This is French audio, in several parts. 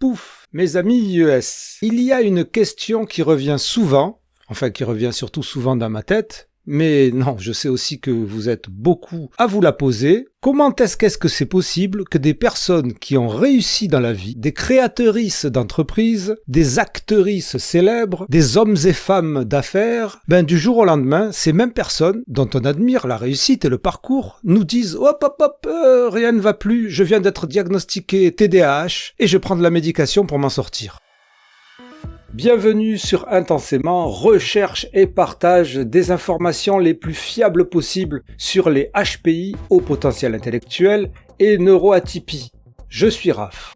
Pouf, mes amis IES, il y a une question qui revient souvent, enfin qui revient surtout souvent dans ma tête, mais non, je sais aussi que vous êtes beaucoup à vous la poser. Comment est-ce que c'est possible que des personnes qui ont réussi dans la vie, des créatrices d'entreprises, des actrices célèbres, des hommes et femmes d'affaires, du jour au lendemain, ces mêmes personnes, dont on admire la réussite et le parcours, nous disent « Hop, rien ne va plus, je viens d'être diagnostiqué TDAH et je prends de la médication pour m'en sortir ». Bienvenue sur Intensément, recherche et partage des informations les plus fiables possibles sur les HPI, haut potentiel intellectuel, et neuroatypie. Je suis Raph.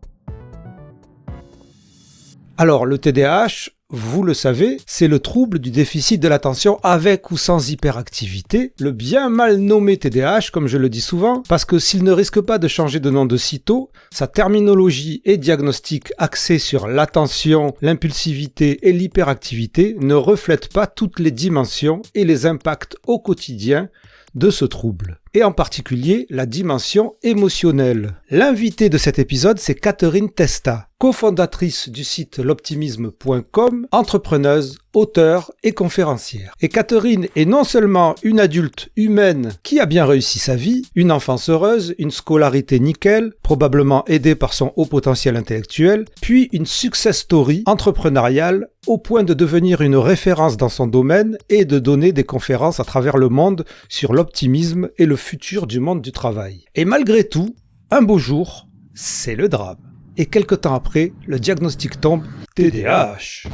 Alors, le TDAH, vous le savez, c'est le trouble du déficit de l'attention avec ou sans hyperactivité, le bien mal nommé TDAH, comme je le dis souvent, parce que s'il ne risque pas de changer de nom de sitôt, sa terminologie et diagnostic axés sur l'attention, l'impulsivité et l'hyperactivité ne reflètent pas toutes les dimensions et les impacts au quotidien de ce trouble, et en particulier la dimension émotionnelle. L'invitée de cet épisode, c'est Catherine Testa, cofondatrice du site l'optimisme.com, entrepreneuse, auteure et conférencière. Et Catherine est non seulement une adulte humaine qui a bien réussi sa vie, une enfance heureuse, une scolarité nickel, probablement aidée par son haut potentiel intellectuel, puis une success story entrepreneuriale au point de devenir une référence dans son domaine et de donner des conférences à travers le monde sur l'optimisme et le futur du monde du travail. Et malgré tout, un beau jour, c'est le drame. Et quelque temps après, le diagnostic tombe TDAH.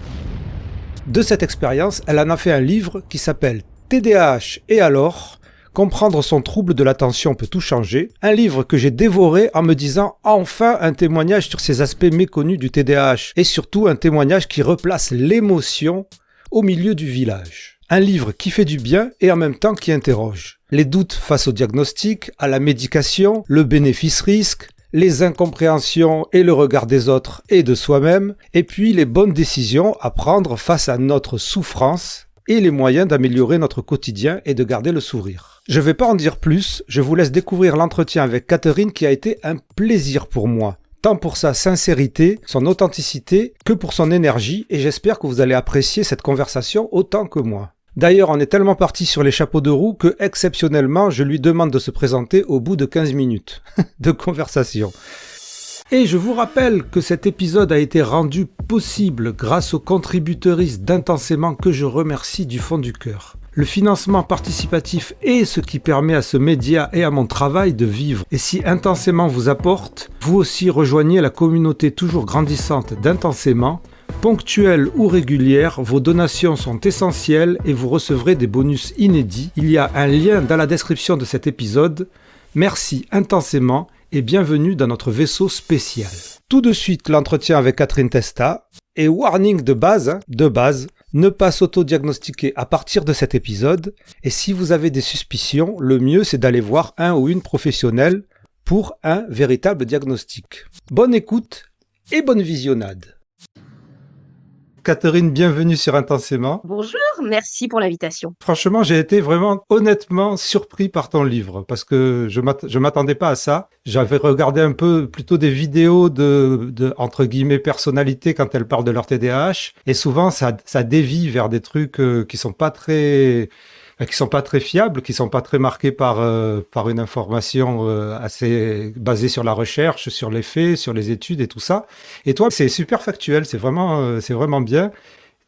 De cette expérience, elle en a fait un livre qui s'appelle TDAH et alors ? Comprendre son trouble de l'attention peut tout changer. Un livre que j'ai dévoré en me disant enfin un témoignage sur ces aspects méconnus du TDAH et surtout un témoignage qui replace l'émotion au milieu du village. Un livre qui fait du bien et en même temps qui interroge. Les doutes face au diagnostic, à la médication, le bénéfice-risque, les incompréhensions et le regard des autres et de soi-même, et puis les bonnes décisions à prendre face à notre souffrance et les moyens d'améliorer notre quotidien et de garder le sourire. Je ne vais pas en dire plus, je vous laisse découvrir l'entretien avec Catherine qui a été un plaisir pour moi, tant pour sa sincérité, son authenticité, que pour son énergie, et j'espère que vous allez apprécier cette conversation autant que moi. D'ailleurs, on est tellement parti sur les chapeaux de roue que, exceptionnellement, je lui demande de se présenter au bout de 15 minutes de conversation. Et je vous rappelle que cet épisode a été rendu possible grâce aux contributeuristes d'Intensément que je remercie du fond du cœur. Le financement participatif est ce qui permet à ce média et à mon travail de vivre. Et si Intensément vous apporte, vous aussi rejoignez la communauté toujours grandissante d'Intensément. Ponctuelles ou régulières, vos donations sont essentielles et vous recevrez des bonus inédits. Il y a un lien dans la description de cet épisode. Merci intensément et bienvenue dans notre vaisseau spécial. Tout de suite, l'entretien avec Catherine Testa. Et warning de base, ne pas s'auto-diagnostiquer à partir de cet épisode. Et si vous avez des suspicions, le mieux c'est d'aller voir un ou une professionnelle pour un véritable diagnostic. Bonne écoute et bonne visionnade. Catherine, bienvenue sur Intensément. Bonjour, merci pour l'invitation. Franchement, j'ai été vraiment honnêtement surpris par ton livre parce que je m'attendais pas à ça. J'avais regardé un peu plutôt des vidéos de entre guillemets personnalités quand elles parlent de leur TDAH et souvent ça dévie vers des trucs qui sont pas très fiables, qui sont pas très marqués par une information assez basée sur la recherche, sur les faits, sur les études et tout ça. Et toi, c'est super factuel, c'est vraiment bien.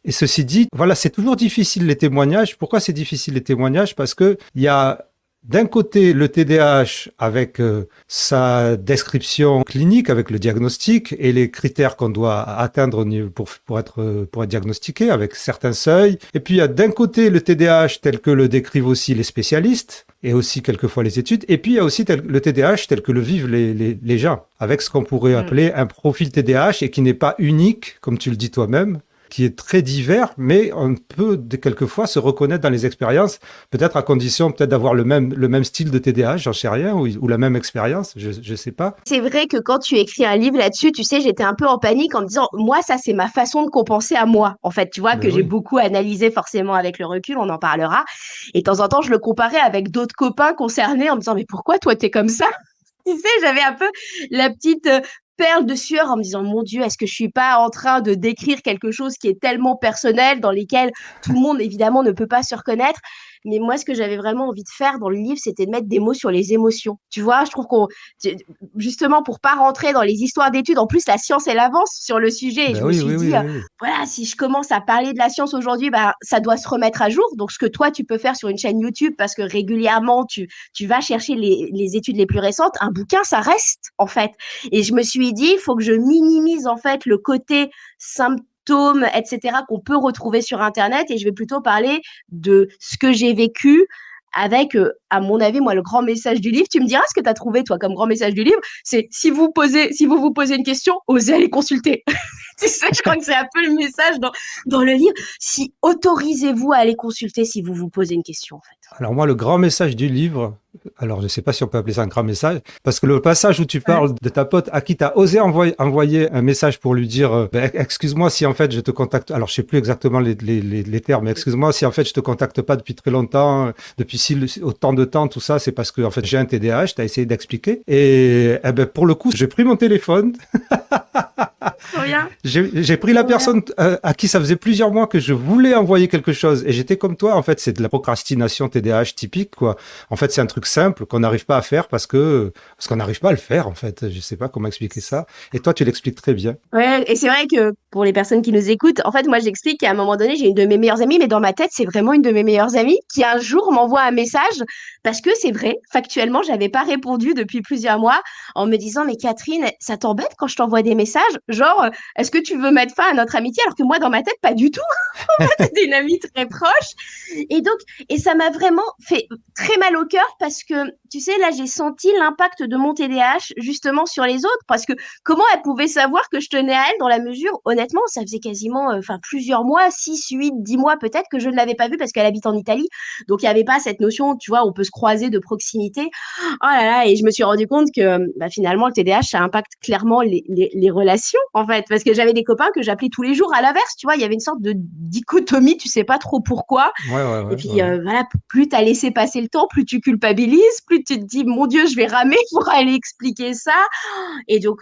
Et ceci dit, voilà, c'est toujours difficile les témoignages. Pourquoi c'est difficile les témoignages? Parce que il y a d'un côté le TDAH avec sa description clinique, avec le diagnostic et les critères qu'on doit atteindre pour être diagnostiqué avec certains seuils. Et puis il y a d'un côté le TDAH tel que le décrivent aussi les spécialistes et aussi quelquefois les études. Et puis il y a aussi le TDAH tel que le vivent les gens, avec ce qu'on pourrait appeler un profil TDAH et qui n'est pas unique, comme tu le dis toi-même, qui est très divers, mais on peut quelquefois se reconnaître dans les expériences, peut-être à condition d'avoir le même style de TDAH, j'en sais rien, ou la même expérience, je sais pas. C'est vrai que quand tu écris un livre là-dessus, tu sais, j'étais un peu en panique en me disant, moi, ça, c'est ma façon de compenser à moi. En fait, tu vois, que j'ai beaucoup analysé forcément avec le recul, on en parlera. Et de temps en temps, je le comparais avec d'autres copains concernés en me disant, mais pourquoi toi, t'es comme ça? Tu sais, j'avais un peu la petite perle de sueur en me disant, mon Dieu, est-ce que je suis pas en train de décrire quelque chose qui est tellement personnel, dans lesquels tout le monde, évidemment, ne peut pas se reconnaître. Mais moi, ce que j'avais vraiment envie de faire dans le livre, c'était de mettre des mots sur les émotions. Tu vois, je trouve justement, pour pas rentrer dans les histoires d'études, en plus, la science, elle avance sur le sujet. Et Ben je me oui, suis oui, dit, oui, oui. voilà, si je commence à parler de la science aujourd'hui, bah, ça doit se remettre à jour. Donc, ce que toi, tu peux faire sur une chaîne YouTube, parce que régulièrement, tu vas chercher les études les plus récentes, un bouquin, ça reste, en fait. Et je me suis dit, il faut que je minimise, en fait, le côté symptômes, etc., qu'on peut retrouver sur Internet. Et je vais plutôt parler de ce que j'ai vécu avec, à mon avis, moi, le grand message du livre. Tu me diras ce que tu as trouvé, toi, comme grand message du livre. C'est si vous vous posez une question, osez aller consulter. C'est ça, je crois que c'est un peu le message dans le livre. Si autorisez-vous à aller consulter si vous vous posez une question, en fait. Alors moi, le grand message du livre, alors je ne sais pas si on peut appeler ça un grand message, parce que le passage où tu parles de ta pote à qui tu as osé envoyer un message pour lui dire excuse-moi si en fait je te contacte, alors je sais plus exactement les termes, mais excuse-moi si en fait je te contacte pas depuis très longtemps, depuis autant de temps, tout ça, c'est parce que en fait j'ai un TDAH, tu as essayé d'expliquer. Et pour le coup, j'ai pris mon téléphone. J'ai pris la personne à qui ça faisait plusieurs mois que je voulais envoyer quelque chose et j'étais comme toi, en fait, c'est de la procrastination TDAH typique, quoi. En fait, c'est un truc simple qu'on n'arrive pas à faire parce qu'on n'arrive pas à le faire, en fait. Je sais pas comment expliquer ça. Et toi, tu l'expliques très bien. Ouais, et c'est vrai que pour les personnes qui nous écoutent, en fait, moi, j'explique qu'à un moment donné, j'ai une de mes meilleures amies, mais dans ma tête, c'est vraiment une de mes meilleures amies qui un jour m'envoie un message parce que c'est vrai, factuellement, j'avais pas répondu depuis plusieurs mois en me disant, mais Catherine, ça t'embête quand je t'envoie des messages? Genre, est-ce que tu veux mettre fin à notre amitié? Alors que moi, dans ma tête, pas du tout. En fait, c'était une amie très proche. Et donc, et ça m'a vraiment fait très mal au cœur parce que, tu sais, là, j'ai senti l'impact de mon TDAH justement sur les autres parce que comment elle pouvait savoir que je tenais à elle dans la mesure, honnêtement, ça faisait quasiment plusieurs mois, 6, 8, 10 mois peut-être que je ne l'avais pas vue parce qu'elle habite en Italie. Donc, il n'y avait pas cette notion, tu vois, on peut se croiser de proximité. Oh là là, et je me suis rendu compte que finalement, le TDAH, ça impacte clairement les relations, en fait. Parce que j'avais des copains que j'appelais tous les jours à l'inverse, tu vois, il y avait une sorte de dichotomie, tu sais pas trop pourquoi. Et puis, voilà, plus tu as laissé passer le temps, plus tu culpabilises, plus tu te dis, mon Dieu, je vais ramer pour aller expliquer ça. Et donc,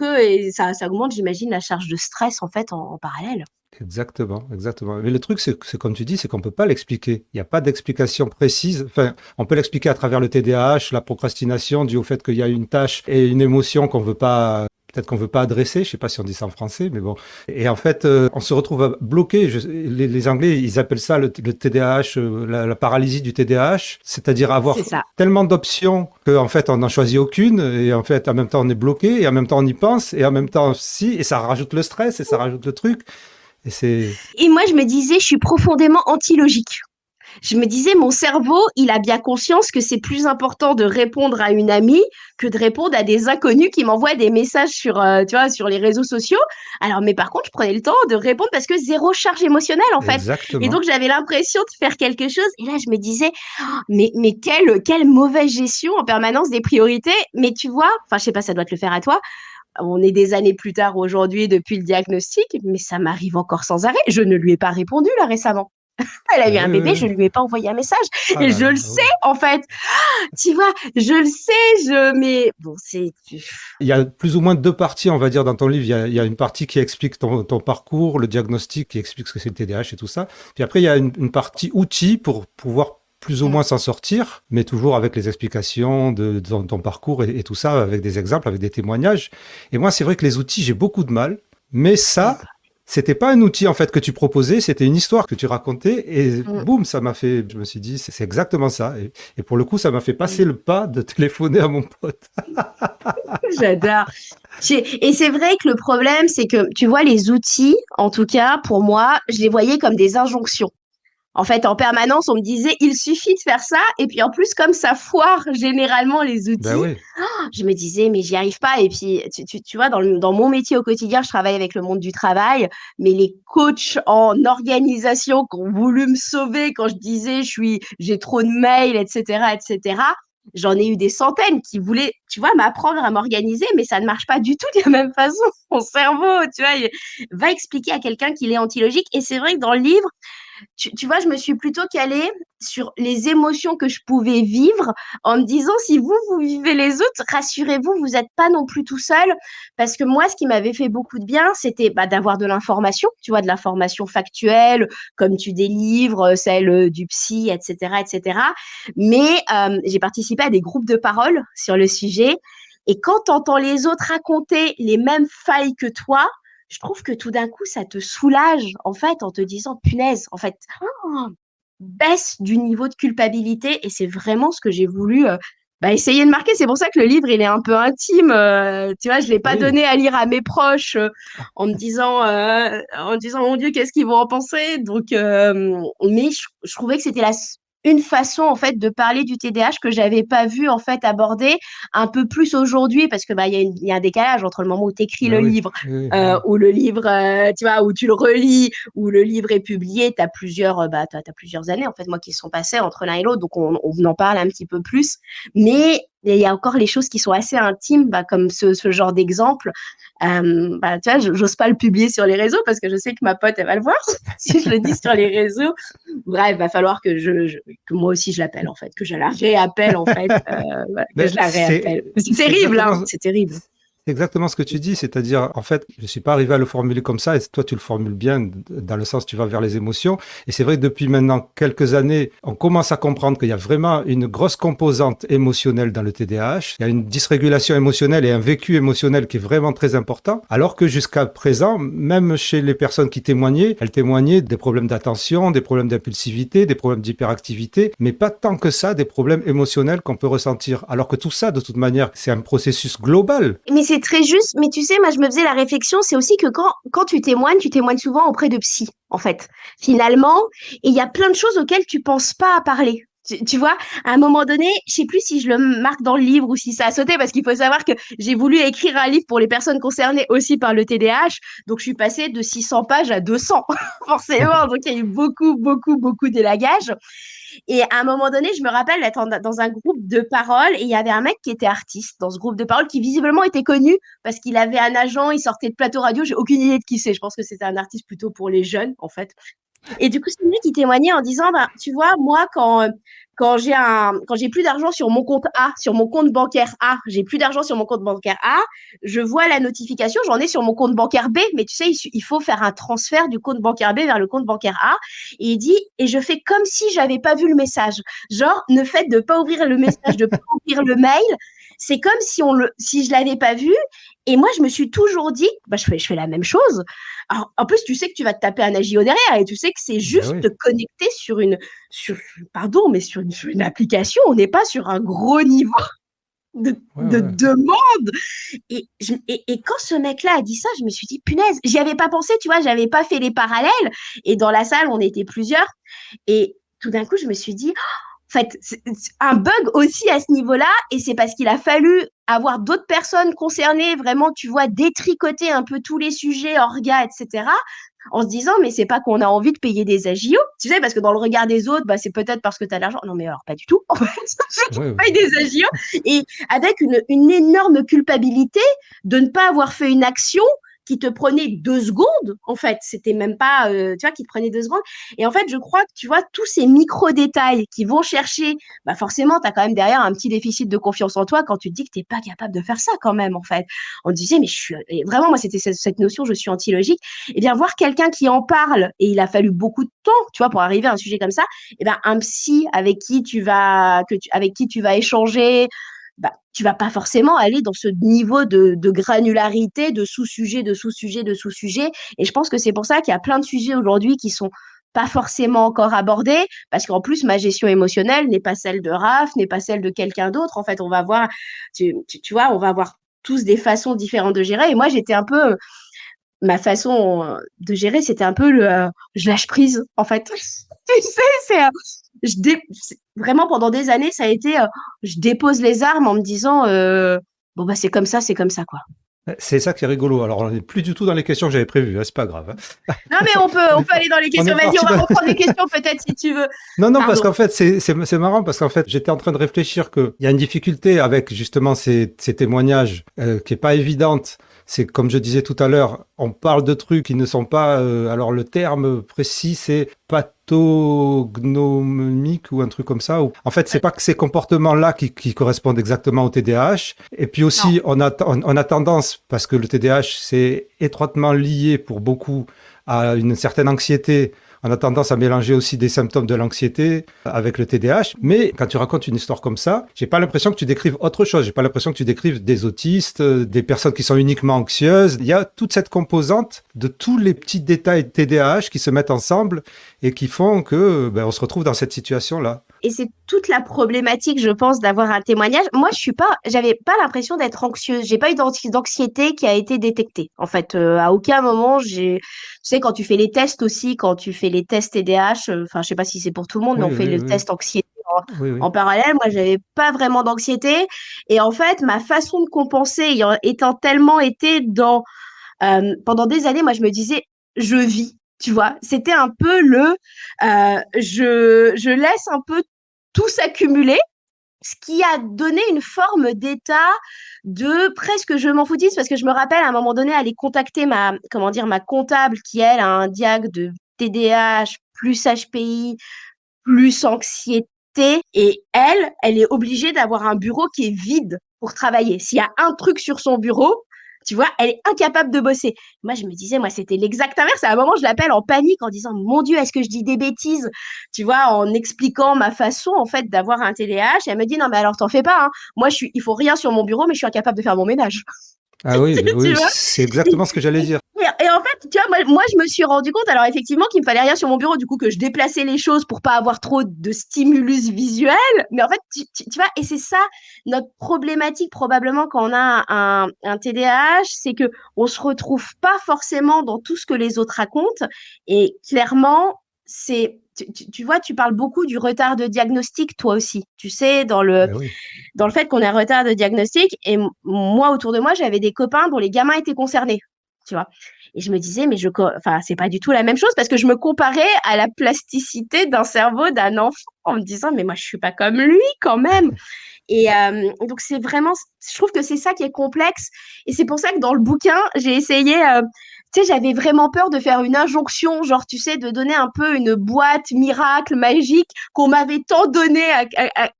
ça augmente, j'imagine, la charge de stress, en fait, en parallèle. Exactement, exactement. Mais le truc, c'est comme tu dis, c'est qu'on peut pas l'expliquer. Il n'y a pas d'explication précise. Enfin, on peut l'expliquer à travers le TDAH, la procrastination due au fait qu'il y a une tâche et une émotion qu'on veut pas, peut-être qu'on veut pas adresser. Je sais pas si on dit ça en français, mais bon. Et en fait, on se retrouve bloqué. Les Anglais, ils appellent ça le TDAH, la paralysie du TDAH, c'est-à-dire avoir tellement d'options qu'en fait, on n'en choisit aucune. Et en fait, en même temps, on est bloqué et en même temps, on y pense et en même temps, si, et ça rajoute le stress et ça rajoute le truc. Et moi, je me disais, je suis profondément anti-logique. Je me disais, mon cerveau, il a bien conscience que c'est plus important de répondre à une amie que de répondre à des inconnus qui m'envoient des messages sur, tu vois, sur les réseaux sociaux. Alors, mais par contre, je prenais le temps de répondre parce que zéro charge émotionnelle, en fait. Exactement. Et donc, j'avais l'impression de faire quelque chose. Et là, je me disais, oh, mais quelle mauvaise gestion en permanence des priorités. Mais tu vois, enfin, je sais pas, ça doit te le faire à toi. On est des années plus tard aujourd'hui depuis le diagnostic, mais ça m'arrive encore sans arrêt. Je ne lui ai pas répondu là récemment. Elle a eu un bébé, je ne lui ai pas envoyé un message. Et je le sais, en fait. Tu vois, je le sais, mais bon, c'est... Il y a plus ou moins deux parties, on va dire, dans ton livre. Il y a une partie qui explique ton parcours, le diagnostic, qui explique ce que c'est le TDAH et tout ça. Puis après, il y a une partie outils pour pouvoir plus ou moins s'en sortir, mais toujours avec les explications de ton parcours et tout ça, avec des exemples, avec des témoignages. Et moi, c'est vrai que les outils, j'ai beaucoup de mal, mais ça... C'était pas un outil en fait que tu proposais, c'était une histoire que tu racontais et boum, ça m'a fait, je me suis dit c'est exactement ça et pour le coup ça m'a fait passer le pas de téléphoner à mon pote. J'adore. Et c'est vrai que le problème c'est que tu vois les outils, en tout cas pour moi, je les voyais comme des injonctions. En fait, en permanence, on me disait, il suffit de faire ça. Et puis, en plus, comme ça foire généralement les outils, oui. Je me disais, mais j'y arrive pas. Et puis, tu vois, dans mon métier au quotidien, je travaille avec le monde du travail, mais les coachs en organisation qui ont voulu me sauver quand je disais, j'ai trop de mails, etc., etc., j'en ai eu des centaines qui voulaient, tu vois, m'apprendre à m'organiser, mais ça ne marche pas du tout de la même façon. Mon cerveau, tu vois, va expliquer à quelqu'un qu'il est antilogique. Et c'est vrai que dans le livre, tu vois, je me suis plutôt calée sur les émotions que je pouvais vivre en me disant, si vous vivez les autres, rassurez-vous, vous n'êtes pas non plus tout seul. Parce que moi, ce qui m'avait fait beaucoup de bien, c'était d'avoir de l'information, tu vois, de l'information factuelle, comme tu délivres, celle du psy, etc., etc. Mais j'ai participé à des groupes de parole sur le sujet. Et quand tu entends les autres raconter les mêmes failles que toi, je trouve que tout d'un coup, ça te soulage, en fait, en te disant, punaise, en fait, baisse du niveau de culpabilité. Et c'est vraiment ce que j'ai voulu essayer de marquer. C'est pour ça que le livre, il est un peu intime. Tu vois, je ne l'ai pas Oui. donné à lire à mes proches en me disant, mon Dieu, qu'est-ce qu'ils vont en penser? Donc, mais je trouvais que c'était une façon en fait de parler du TDAH que j'avais pas vu en fait aborder un peu plus aujourd'hui parce que il y a un décalage entre le moment où tu écris le Ben oui. livre Oui, oui. ou le livre tu vois où tu le relis où le livre est publié, tu as t'as plusieurs années en fait moi qui sont passées entre l'un et l'autre donc on en parle un petit peu plus mais il y a encore les choses qui sont assez intimes comme ce genre d'exemple tu vois j'ose pas le publier sur les réseaux parce que je sais que ma pote elle va le voir si je le dis sur les réseaux. Bref, va falloir que que moi aussi je l'appelle en fait, que je la réappelle en fait, voilà, que je Ben, la réappelle. C'est c'est terrible, hein, exactement, c'est terrible. c'est exactement ce que tu dis, c'est-à-dire, en fait, je ne suis pas arrivé à le formuler comme ça, et toi, tu le formules bien, dans le sens, tu vas vers les émotions. Et c'est vrai que depuis maintenant quelques années, on commence à comprendre qu'il y a vraiment une grosse composante émotionnelle dans le TDAH. Il y a une dysrégulation émotionnelle et un vécu émotionnel qui est vraiment très important. Alors que jusqu'à présent, même chez les personnes qui témoignaient, elles témoignaient des problèmes d'attention, des problèmes d'impulsivité, des problèmes d'hyperactivité, mais pas tant que ça des problèmes émotionnels qu'on peut ressentir. Alors que tout ça, de toute manière, c'est un processus global. Mais c'est très juste, mais tu sais, moi je me faisais la réflexion, c'est aussi que quand tu témoignes souvent auprès de psy, en fait, finalement, et il y a plein de choses auxquelles tu penses pas à parler. Tu vois, à un moment donné, je sais plus si je le marque dans le livre ou si ça a sauté, parce qu'il faut savoir que j'ai voulu écrire un livre pour les personnes concernées aussi par le TDAH, donc je suis passée de 600 pages à 200, forcément, donc il y a eu beaucoup, beaucoup, beaucoup d'élagage. Et à un moment donné, je me rappelle d'être dans un groupe de parole et il y avait un mec qui était artiste dans ce groupe de parole qui visiblement était connu parce qu'il avait un agent, il sortait de plateau radio. J'ai aucune idée de qui c'est. Je pense que c'était un artiste plutôt pour les jeunes, en fait. Et du coup, c'est lui qui témoignait en disant, tu vois, moi, quand j'ai plus d'argent sur mon compte A, sur mon compte bancaire A, j'ai plus d'argent sur mon compte bancaire A, je vois la notification, j'en ai sur mon compte bancaire B, mais tu sais, il faut faire un transfert du compte bancaire B vers le compte bancaire A. Et il dit, et je fais comme si j'avais pas vu le message. Genre, le fait de pas ouvrir le message, de pas ouvrir le mail, c'est comme si je l'avais pas vu. Et moi, je me suis toujours dit, je fais la même chose. Alors, en plus, tu sais que tu vas te taper un agio derrière et tu sais que c'est Ben juste oui. te connecter pardon, mais sur une application. On n'est pas sur un gros niveau de, Ouais, de ouais. demande. Et quand ce mec-là a dit ça, je me suis dit, punaise, j'y avais pas pensé, tu vois, j'avais pas fait les parallèles. Et dans la salle, on était plusieurs. Et tout d'un coup, je me suis dit, en fait, c'est un bug aussi à ce niveau-là, et c'est parce qu'il a fallu avoir d'autres personnes concernées, vraiment, tu vois, détricoter un peu tous les sujets, orgas, etc., en se disant, mais c'est pas qu'on a envie de payer des agios, tu sais, parce que dans le regard des autres, c'est peut-être parce que tu as de l'argent. Non, mais alors, pas du tout. En fait, je Ouais, paye des agios, et avec une énorme culpabilité de ne pas avoir fait une action qui te prenait 2 secondes, en fait, c'était même pas, tu vois, qui te prenait 2 secondes. Et en fait, je crois que, tu vois, tous ces micro-détails qui vont chercher, forcément, tu as quand même derrière un petit déficit de confiance en toi quand tu te dis que tu n'es pas capable de faire ça quand même, en fait. On te disait, mais et vraiment, moi, c'était cette notion, je suis anti-logique. Et bien, voir quelqu'un qui en parle, et il a fallu beaucoup de temps, tu vois, pour arriver à un sujet comme ça, et bien, un psy avec qui avec qui tu vas échanger, tu vas pas forcément aller dans ce niveau de granularité, de sous-sujet, de sous-sujet, de sous-sujet. Et je pense que c'est pour ça qu'il y a plein de sujets aujourd'hui qui sont pas forcément encore abordés, parce qu'en plus, ma gestion émotionnelle n'est pas celle de Raph, n'est pas celle de quelqu'un d'autre. En fait, on va voir, tu vois, on va avoir tous des façons différentes de gérer. Et moi, j'étais un peu, ma façon de gérer, c'était un peu je lâche prise, en fait. Tu sais, vraiment pendant des années, ça a été, je dépose les armes en me disant, bon, c'est comme ça, quoi. C'est ça qui est rigolo. Alors, on n'est plus du tout dans les questions que j'avais prévues, hein, c'est pas grave. Hein. Non, mais on peut aller dans les On est questions. Vas-y, on parti va dans... reprendre les questions peut-être si tu veux. Non, non, parce Pardon. qu'en fait, c'est marrant, parce qu'en fait, j'étais en train de réfléchir qu'il y a une difficulté avec justement ces témoignages qui est pas évidente. C'est comme je disais tout à l'heure, on parle de trucs qui ne sont pas... alors le terme précis, c'est pathognomique ou un truc comme ça. En fait, c'est pas que ces comportements-là qui correspondent exactement au TDAH. Et puis aussi, on a tendance, parce que le TDAH, c'est étroitement lié pour beaucoup à une certaine anxiété. On a tendance à mélanger aussi des symptômes de l'anxiété avec le TDAH. Mais quand tu racontes une histoire comme ça, j'ai pas l'impression que tu décrives autre chose. J'ai pas l'impression que tu décrives des autistes, des personnes qui sont uniquement anxieuses. Il y a toute cette composante de tous les petits détails de TDAH qui se mettent ensemble et qui font que on se retrouve dans cette situation-là. Et c'est toute la problématique, je pense, d'avoir un témoignage. Moi, j'avais pas l'impression d'être anxieuse. J'ai pas eu d'anxiété qui a été détectée. En fait, à aucun moment, tu sais, quand tu fais les tests aussi, quand tu fais les tests TDAH, enfin, je sais pas si c'est pour tout le monde, mais Oui, on fait oui, le oui. test anxiété Oui, oui. en parallèle. Moi, j'avais pas vraiment d'anxiété. Et en fait, ma façon de compenser étant tellement été pendant des années, moi, je me disais, je vis. Tu vois, c'était un peu je laisse un peu tout s'accumuler, ce qui a donné une forme d'état de presque je m'en foutisse, parce que je me rappelle à un moment donné aller contacter ma comptable qui elle a un diag de TDAH plus HPI plus anxiété, et elle est obligée d'avoir un bureau qui est vide pour travailler. S'il y a un truc sur son bureau, tu vois, elle est incapable de bosser. Moi, je me disais, moi, c'était l'exact inverse. À un moment, je l'appelle en panique en disant, mon Dieu, est-ce que je dis des bêtises? Tu vois, en expliquant ma façon, en fait, d'avoir un TDAH. Et elle me dit, non, mais alors, t'en fais pas, hein. Moi, il faut rien sur mon bureau, mais je suis incapable de faire mon ménage. Ah oui, Tu oui, vois? c'est exactement ce que j'allais dire. Et en fait, tu vois, moi, je me suis rendu compte, alors effectivement, qu'il me fallait rien sur mon bureau, du coup, que je déplaçais les choses pour pas avoir trop de stimulus visuel. Mais en fait, tu vois, et c'est ça, notre problématique, probablement, quand on a un TDAH, c'est que on se retrouve pas forcément dans tout ce que les autres racontent. Et clairement, tu vois, tu parles beaucoup du retard de diagnostic, toi aussi. Tu sais, Ben oui. dans le fait qu'on est en retard de diagnostic. Et moi, autour de moi, j'avais des copains dont les gamins étaient concernés, tu vois. Et je me disais, mais enfin, c'est pas du tout la même chose, parce que je me comparais à la plasticité d'un cerveau d'un enfant en me disant, mais moi, je suis pas comme lui quand même. Et donc, c'est vraiment, je trouve que c'est ça qui est complexe. Et c'est pour ça que dans le bouquin, j'ai essayé, tu sais, j'avais vraiment peur de faire une injonction, genre, tu sais, de donner un peu une boîte miracle, magique, qu'on m'avait tant donné,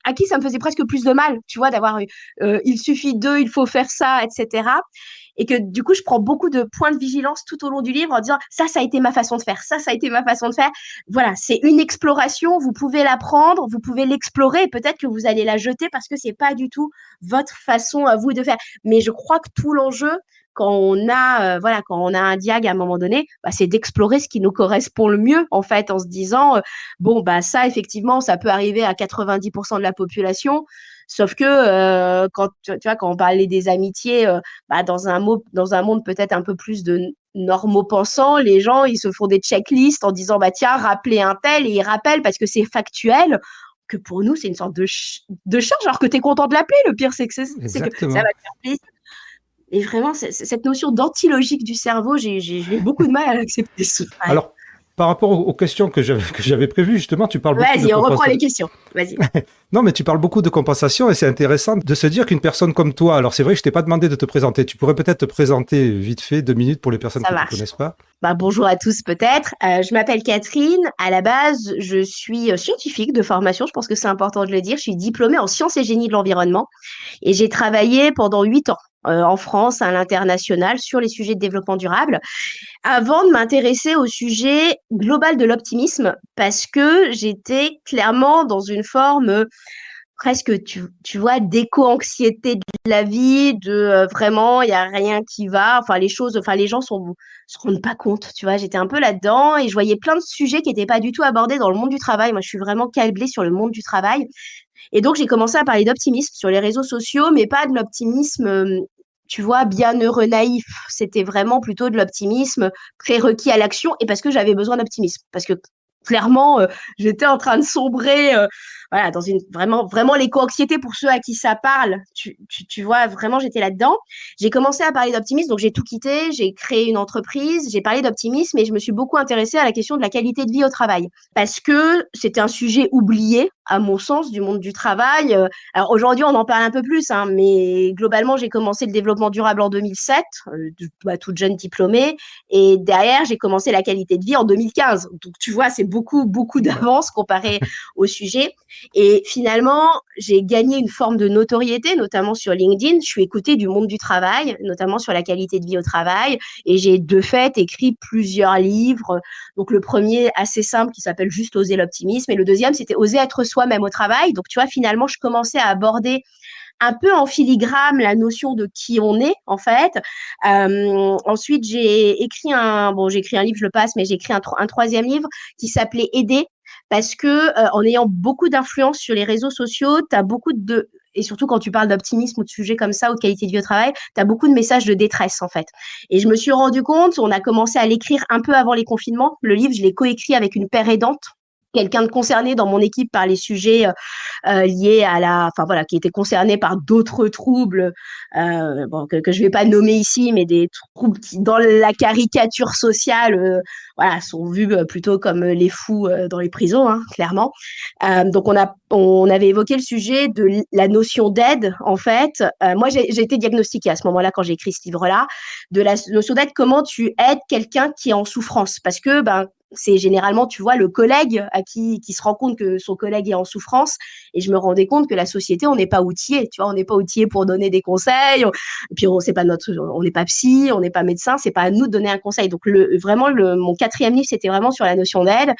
à qui ça me faisait presque plus de mal, tu vois, d'avoir il suffit d'eux, il faut faire ça, etc. Et que du coup, je prends beaucoup de points de vigilance tout au long du livre en disant ça a été ma façon de faire, ça a été ma façon de faire. Voilà, c'est une exploration, vous pouvez la prendre, vous pouvez l'explorer, et peut-être que vous allez la jeter parce que c'est pas du tout votre façon à vous de faire. Mais je crois que tout l'enjeu, quand on a, quand on a un diag à un moment donné, bah, c'est d'explorer ce qui nous correspond le mieux, en fait, en se disant, bon, bah, ça, effectivement, ça peut arriver à 90% de la population. Sauf que quand tu vois, quand on parlait des amitiés, bah, dans un monde peut-être un peu plus de normaux-pensants, les gens, ils se font des checklists en disant, bah tiens, rappelez un tel, et ils rappellent parce que c'est factuel, que pour nous, c'est une sorte de charge, alors que tu es content de l'appeler. Le pire, c'est que ça va Exactement. te faire plaisir. Et vraiment, cette notion d'antilogique du cerveau, j'ai beaucoup de mal à l'accepter. Ouais. Alors, par rapport aux questions que j'avais prévues, justement, tu parles beaucoup de Vas-y, on reprend les compensation. questions. Vas-y. Non, mais tu parles beaucoup de compensation et c'est intéressant de se dire qu'une personne comme toi, alors c'est vrai que je t'ai pas demandé de te présenter, tu pourrais peut-être te présenter vite fait, 2 minutes pour les personnes Ça qui te marche. connaissent pas. Bah, bonjour à tous peut-être. Je m'appelle Catherine. À la base, je suis scientifique de formation. Je pense que c'est important de le dire. Je suis diplômée en sciences et génie de l'environnement et j'ai travaillé pendant 8 ans en France, à l'international, sur les sujets de développement durable, avant de m'intéresser au sujet global de l'optimisme, parce que j'étais clairement dans une forme presque, tu vois, d'éco-anxiété de la vie, de vraiment, il n'y a rien qui va, enfin, les gens se rendent pas compte, tu vois, j'étais un peu là-dedans et je voyais plein de sujets qui n'étaient pas du tout abordés dans le monde du travail. Moi, je suis vraiment câblée sur le monde du travail. Et donc, j'ai commencé à parler d'optimisme sur les réseaux sociaux, mais pas de l'optimisme, tu vois, bienheureux, naïf. C'était vraiment plutôt de l'optimisme prérequis à l'action, et parce que j'avais besoin d'optimisme. Parce que clairement, j'étais en train de sombrer, voilà, dans une vraiment l'éco-anxiété pour ceux à qui ça parle. Tu vois, vraiment, j'étais là-dedans. J'ai commencé à parler d'optimisme, donc j'ai tout quitté, j'ai créé une entreprise, j'ai parlé d'optimisme et je me suis beaucoup intéressée à la question de la qualité de vie au travail, parce que c'était un sujet oublié à mon sens, du monde du travail. Alors aujourd'hui, on en parle un peu plus, hein, mais globalement, j'ai commencé le développement durable en 2007, toute jeune diplômée, et derrière, j'ai commencé la qualité de vie en 2015. Donc tu vois, c'est beaucoup, beaucoup d'avance comparé au sujet. Et finalement, j'ai gagné une forme de notoriété, notamment sur LinkedIn. Je suis écoutée du monde du travail, notamment sur la qualité de vie au travail, et j'ai de fait écrit plusieurs livres. Donc le premier, assez simple, qui s'appelle juste Oser l'optimisme, et le deuxième, c'était Oser être soi-même au travail. Donc tu vois, finalement, je commençais à aborder un peu en filigrane la notion de qui on est en fait. Ensuite, j'ai écrit un livre, je le passe, mais j'ai écrit un troisième livre qui s'appelait Aider, parce que en ayant beaucoup d'influence sur les réseaux sociaux, tu as beaucoup de et surtout quand tu parles d'optimisme ou de sujets comme ça ou de qualité de vie au travail, tu as beaucoup de messages de détresse en fait. Et je me suis rendu compte, on a commencé à l'écrire un peu avant les confinements. Le livre, je l'ai coécrit avec une père aidante, quelqu'un de concerné dans mon équipe par les sujets liés à enfin voilà, qui était concerné par d'autres troubles, que je vais pas nommer ici, mais des troubles qui, dans la caricature sociale, voilà, sont vus plutôt comme les fous dans les prisons, hein, clairement. Donc on avait évoqué le sujet de la notion d'aide, en fait. Moi, j'ai été diagnostiquée à ce moment-là quand j'ai écrit ce livre-là, de la notion d'aide, comment tu aides quelqu'un qui est en souffrance, parce que c'est généralement, tu vois, le collègue qui se rend compte que son collègue est en souffrance. Et je me rendais compte que la société, on n'est pas outillé. Tu vois, on n'est pas outillé pour donner des conseils. Et puis, on n'est pas psy, on n'est pas médecin. C'est pas à nous de donner un conseil. Donc, mon quatrième livre, c'était vraiment sur la notion d'aide.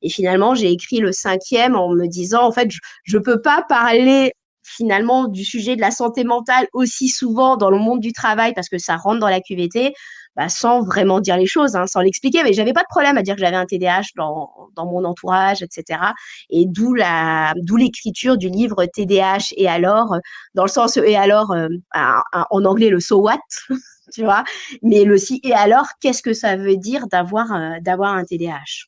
Et finalement, j'ai écrit le cinquième en me disant, en fait, je peux pas parler finalement du sujet de la santé mentale aussi souvent dans le monde du travail parce que ça rentre dans la QVT, sans vraiment dire les choses, hein, sans l'expliquer. Mais j'avais pas de problème à dire que j'avais un TDAH dans mon entourage, etc. Et d'où l'écriture du livre TDAH et alors, dans le sens et alors, en anglais le so what, tu vois, mais le si et alors, qu'est-ce que ça veut dire d'avoir un TDAH?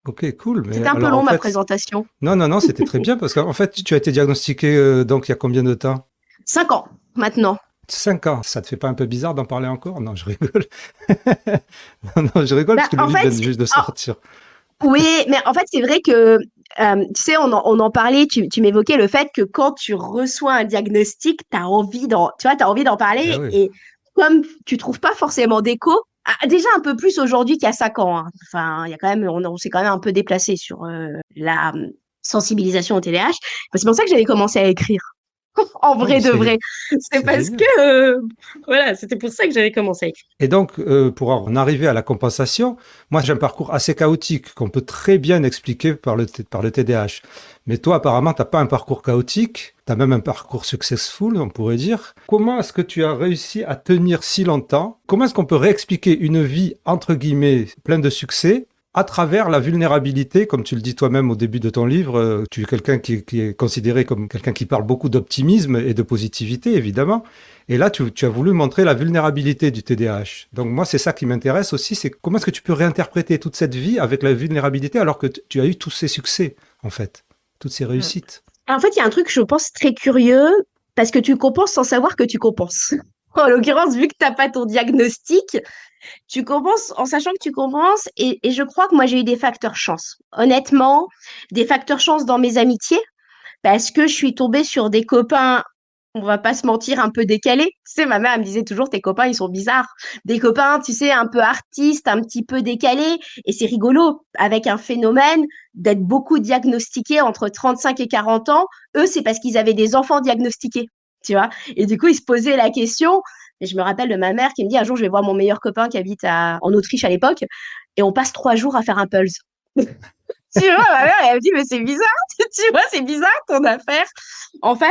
Ok, cool. Mais C'était un peu alors, en long ma fait, présentation. non, c'était très bien parce qu'en fait, tu as été diagnostiqué donc il y a combien de temps? 5 ans maintenant. 5 ans. Ça te fait pas un peu bizarre d'en parler encore? Non, je rigole. Non, je rigole parce que le En livre fait, vient juste de sortir. oui, mais en fait, c'est vrai que, tu sais, on en parlait, tu m'évoquais le fait que quand tu reçois un diagnostic, t'as envie d'en Eh parler. oui. Et comme tu trouves pas forcément d'écho, déjà un peu plus aujourd'hui qu'il y a 5 ans, hein. Enfin, il y a quand même, on s'est quand même un peu déplacé sur la sensibilisation au TDAH. C'est pour ça que j'avais commencé à écrire. En Non, mais vrai de vrai. C'est c'est parce génial. que, voilà, c'était pour ça que j'avais commencé à écrire. Et donc, pour en arriver à la compensation, moi j'ai un parcours assez chaotique qu'on peut très bien expliquer par le TDAH. Mais toi, apparemment, tu n'as pas un parcours chaotique, tu as même un parcours successful, on pourrait dire. Comment est-ce que tu as réussi à tenir si longtemps? Comment est-ce qu'on peut réexpliquer une vie, entre guillemets, pleine de succès à travers la vulnérabilité, comme tu le dis toi-même au début de ton livre, tu es quelqu'un qui est considéré comme quelqu'un qui parle beaucoup d'optimisme et de positivité, évidemment. Et là, tu as voulu montrer la vulnérabilité du TDAH. Donc moi, c'est ça qui m'intéresse aussi, c'est comment est-ce que tu peux réinterpréter toute cette vie avec la vulnérabilité alors que tu as eu tous ces succès, en fait, toutes ces réussites. En fait, il y a un truc, je pense, très curieux, parce que tu compenses sans savoir que tu compenses. En l'occurrence, vu que tu n'as pas ton diagnostic, tu compenses en sachant que tu compenses. Et je crois que moi, j'ai eu des facteurs chance. Honnêtement, des facteurs chance dans mes amitiés, parce que je suis tombée sur des copains, on va pas se mentir, un peu décalés. Tu sais, ma mère elle me disait toujours, tes copains, ils sont bizarres. Des copains, tu sais, un peu artistes, un petit peu décalés. Et c'est rigolo, avec un phénomène d'être beaucoup diagnostiqués entre 35 et 40 ans. Eux, c'est parce qu'ils avaient des enfants diagnostiqués, tu vois. Et du coup, ils se posaient la question. Et je me rappelle de ma mère qui me dit, un jour, je vais voir mon meilleur copain qui habite en Autriche à l'époque. Et on passe 3 jours à faire un pulse. Tu vois, ma mère, elle me dit, mais c'est bizarre, tu vois, c'est bizarre ton affaire. En fait,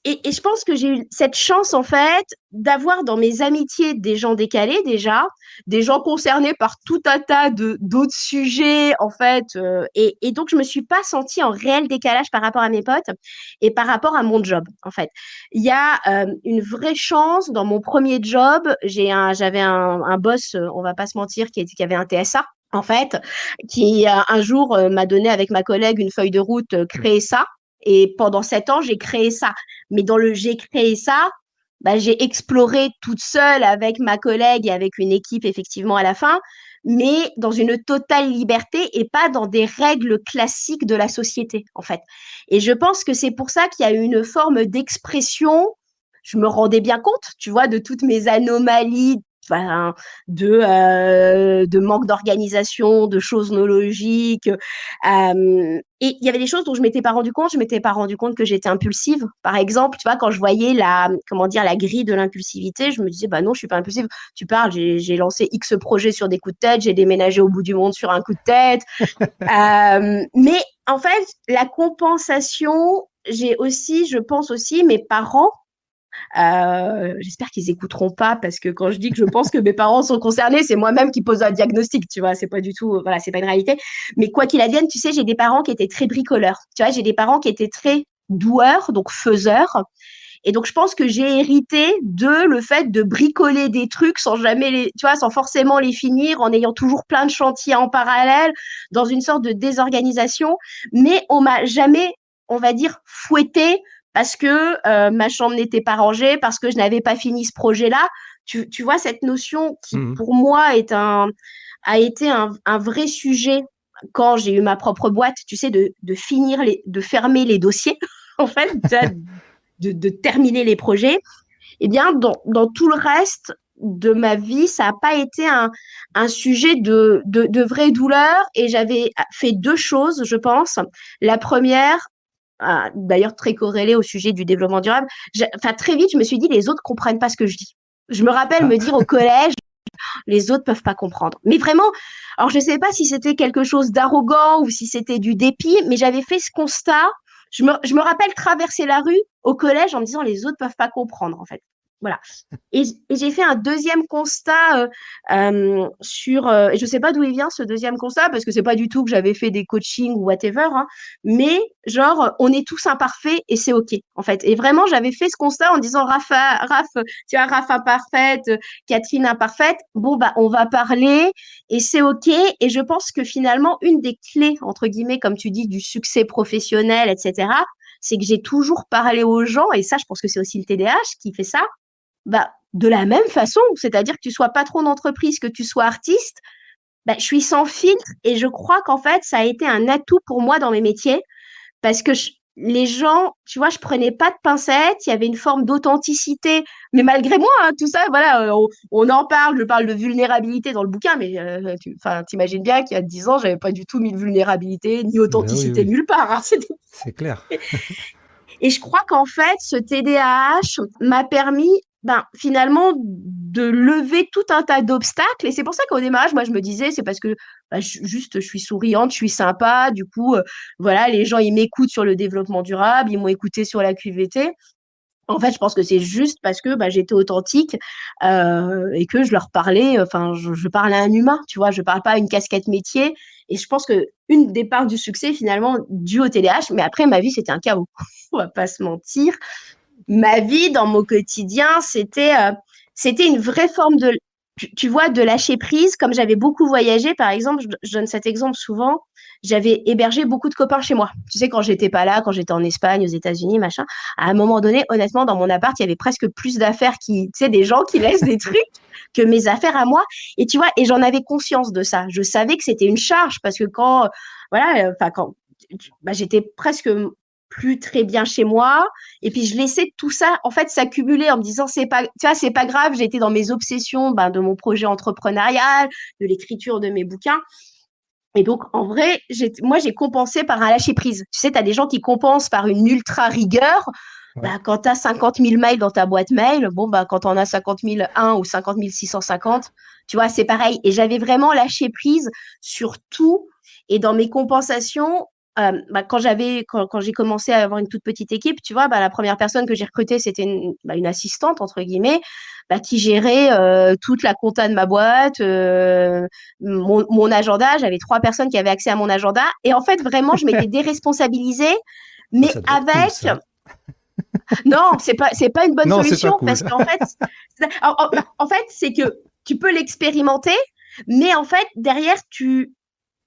et je pense que j'ai eu cette chance, en fait, d'avoir dans mes amitiés des gens décalés déjà, des gens concernés par tout un tas d'autres sujets, en fait. Et donc, je me suis pas sentie en réel décalage par rapport à mes potes et par rapport à mon job, en fait. Il y a une vraie chance dans mon premier job. J'avais un boss, on va pas se mentir, qui avait un TSA, en fait, qui un jour m'a donné avec ma collègue une feuille de route, créer ça. Et pendant 7 ans, j'ai créé ça. Mais j'ai créé ça bah, j'ai exploré toute seule avec ma collègue et avec une équipe effectivement à la fin, mais dans une totale liberté et pas dans des règles classiques de la société, en fait. Et je pense que c'est pour ça qu'il y a eu une forme d'expression. Je me rendais bien compte, tu vois, de toutes mes anomalies, enfin, de manque d'organisation, de choses non logiques. Et il y avait des choses dont je m'étais pas rendu compte. Je m'étais pas rendu compte que j'étais impulsive. Par exemple, tu vois, quand je voyais comment dire, la grille de l'impulsivité, je me disais, bah non, je suis pas impulsive. Tu parles, j'ai lancé X projets sur des coups de tête, j'ai déménagé au bout du monde sur un coup de tête. Mais en fait, la compensation, j'ai aussi, je pense aussi, mes parents. J'espère qu'ils écouteront pas parce que quand je dis que je pense que mes parents sont concernés, c'est moi-même qui pose un diagnostic, tu vois, c'est pas du tout, voilà, c'est pas une réalité. Mais quoi qu'il advienne, tu sais, j'ai des parents qui étaient très bricoleurs, tu vois, j'ai des parents qui étaient très doueurs, donc faiseurs. Et donc, je pense que j'ai hérité de le fait de bricoler des trucs sans jamais tu vois, sans forcément les finir, en ayant toujours plein de chantiers en parallèle, dans une sorte de désorganisation. Mais on m'a jamais, on va dire, fouetté parce que ma chambre n'était pas rangée, parce que je n'avais pas fini ce projet-là. Tu vois, cette notion qui, pour moi, a été un vrai sujet quand j'ai eu ma propre boîte, tu sais, de fermer les dossiers, en fait, de terminer les projets. Eh bien, dans tout le reste de ma vie, ça n'a pas été un sujet de vraie douleur. Et j'avais fait deux choses, je pense. La première, d'ailleurs très corrélée au sujet du développement durable, enfin, très vite, je me suis dit, les autres ne comprennent pas ce que je dis. Je me rappelle me dire au collège, les autres peuvent pas comprendre. Mais vraiment, alors je ne sais pas si c'était quelque chose d'arrogant ou si c'était du dépit, mais j'avais fait ce constat. Je me rappelle traverser la rue au collège en me disant les autres peuvent pas comprendre, en fait. Voilà. Et j'ai fait un deuxième constat sur. Je ne sais pas d'où il vient ce deuxième constat, parce que c'est pas du tout que j'avais fait des coachings ou whatever, hein, mais genre, on est tous imparfaits et c'est OK, en fait. Et vraiment, j'avais fait ce constat en disant Raph, tu vois, Raph imparfaite, Catherine imparfaite, bon, bah, on va parler et c'est OK. Et je pense que finalement, une des clés, entre guillemets, comme tu dis, du succès professionnel, etc., c'est que j'ai toujours parlé aux gens, et ça, je pense que c'est aussi le TDAH qui fait ça, bah, de la même façon, c'est-à-dire que tu sois patron d'entreprise, que tu sois artiste, bah, je suis sans filtre et je crois qu'en fait, ça a été un atout pour moi dans mes métiers parce que les gens, tu vois, je prenais pas de pincettes, il y avait une forme d'authenticité, mais malgré moi, hein, tout ça, voilà, on en parle, je parle de vulnérabilité dans le bouquin, mais t'imagines bien qu'il y a 10 ans, j'avais pas du tout mis de vulnérabilité ni Ben oui, authenticité oui, nulle part, hein. c'est clair. Et je crois qu'en fait, ce TDAH m'a permis, ben, finalement, de lever tout un tas d'obstacles. Et c'est pour ça qu'au démarrage, moi, je me disais, c'est parce que bah, je suis souriante, je suis sympa. Du coup, voilà, les gens, ils m'écoutent sur le développement durable, ils m'ont écouté sur la QVT. En fait, je pense que c'est juste parce que bah, j'étais authentique et que je leur parlais, enfin, je parlais à un humain, tu vois, je parle pas à une casquette métier. Et je pense que une des parts du succès, finalement, dû au TDAH, mais après, ma vie, c'était un chaos. On va pas se mentir. Ma vie, dans mon quotidien, c'était une vraie forme de, tu vois, de lâcher prise. Comme j'avais beaucoup voyagé, par exemple, je donne cet exemple souvent, j'avais hébergé beaucoup de copains chez moi. Tu sais, quand j'étais pas là, quand j'étais en Espagne, aux États-Unis, machin, à un moment donné, honnêtement, dans mon appart, il y avait presque plus d'affaires tu sais, des gens qui laissent des trucs que mes affaires à moi. Et tu vois, et j'en avais conscience de ça. Je savais que c'était une charge parce que voilà, enfin, bah, j'étais presque plus très bien chez moi. Et puis, je laissais tout ça, en fait, s'accumuler en me disant, tu vois, c'est pas grave. J'étais dans mes obsessions, ben, de mon projet entrepreneurial, de l'écriture de mes bouquins. Et donc, en vrai, moi, j'ai compensé par un lâcher-prise. Tu sais, tu as des gens qui compensent par une ultra rigueur. Ouais. Bah, quand tu as 50 000 mails dans ta boîte mail, bon, bah, quand on a 50 001 ou 50 650, tu vois, c'est pareil. Et j'avais vraiment lâché prise sur tout. Et dans mes compensations, bah, quand j'ai commencé à avoir une toute petite équipe, tu vois, bah, la première personne que j'ai recrutée, c'était une assistante, entre guillemets, bah, qui gérait toute la compta de ma boîte, mon agenda. J'avais 3 personnes qui avaient accès à mon agenda. Et en fait, vraiment, je m'étais déresponsabilisée, mais Ça doit être cool, avec. ça. Non, c'est pas une bonne Non, c'est pas solution cool. parce qu'en fait, en fait, c'est que tu peux l'expérimenter, mais en fait, derrière,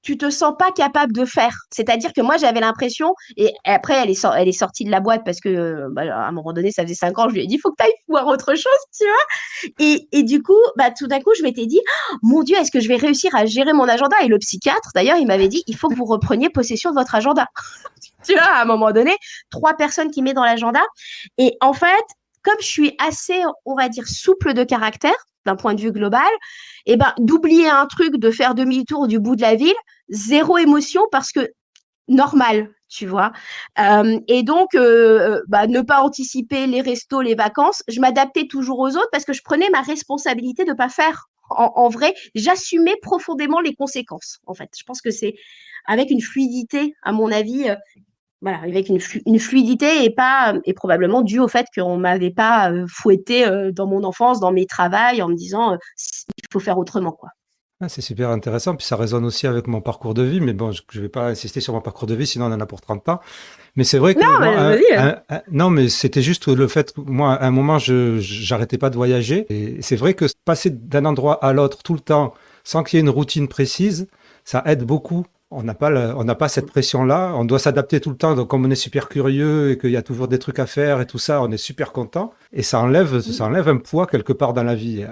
tu te sens pas capable de faire. C'est-à-dire que moi, j'avais l'impression, et après, elle est sortie de la boîte parce que, à un moment donné, ça faisait 5 ans, je lui ai dit, il faut que tu ailles voir autre chose, tu vois. Et du coup, tout d'un coup, je m'étais dit, oh, mon Dieu, est-ce que je vais réussir à gérer mon agenda? Et le psychiatre, d'ailleurs, il m'avait dit, il faut que vous repreniez possession de votre agenda. Tu vois, à un moment donné, 3 personnes qui mettent dans l'agenda. Et en fait, comme je suis assez, on va dire, souple de caractère, d'un point de vue global, et ben, d'oublier un truc, de faire demi-tour du bout de la ville, zéro émotion parce que normal, tu vois. Et donc, ne pas anticiper les restos, les vacances, je m'adaptais toujours aux autres parce que je prenais ma responsabilité de ne pas faire. En vrai, j'assumais profondément les conséquences, en fait. Je pense que c'est avec une fluidité, à mon avis, voilà, avec une fluidité et probablement dû au fait qu'on m'avait pas fouetté dans mon enfance, dans mes travails, en me disant il faut faire autrement, quoi. Ah, c'est super intéressant, puis ça résonne aussi avec mon parcours de vie, mais bon, je ne vais pas insister sur mon parcours de vie, sinon on en a pour 30 ans. Mais c'est vrai que Non, moi, vas-y. non, mais c'était juste le fait que moi, à un moment, j'arrêtais pas de voyager. Et c'est vrai que passer d'un endroit à l'autre tout le temps, sans qu'il y ait une routine précise, ça aide beaucoup. On n'a pas cette pression-là. On doit s'adapter tout le temps. Donc, comme on est super curieux et qu'il y a toujours des trucs à faire et tout ça, on est super content. Et ça enlève un poids quelque part dans la vie.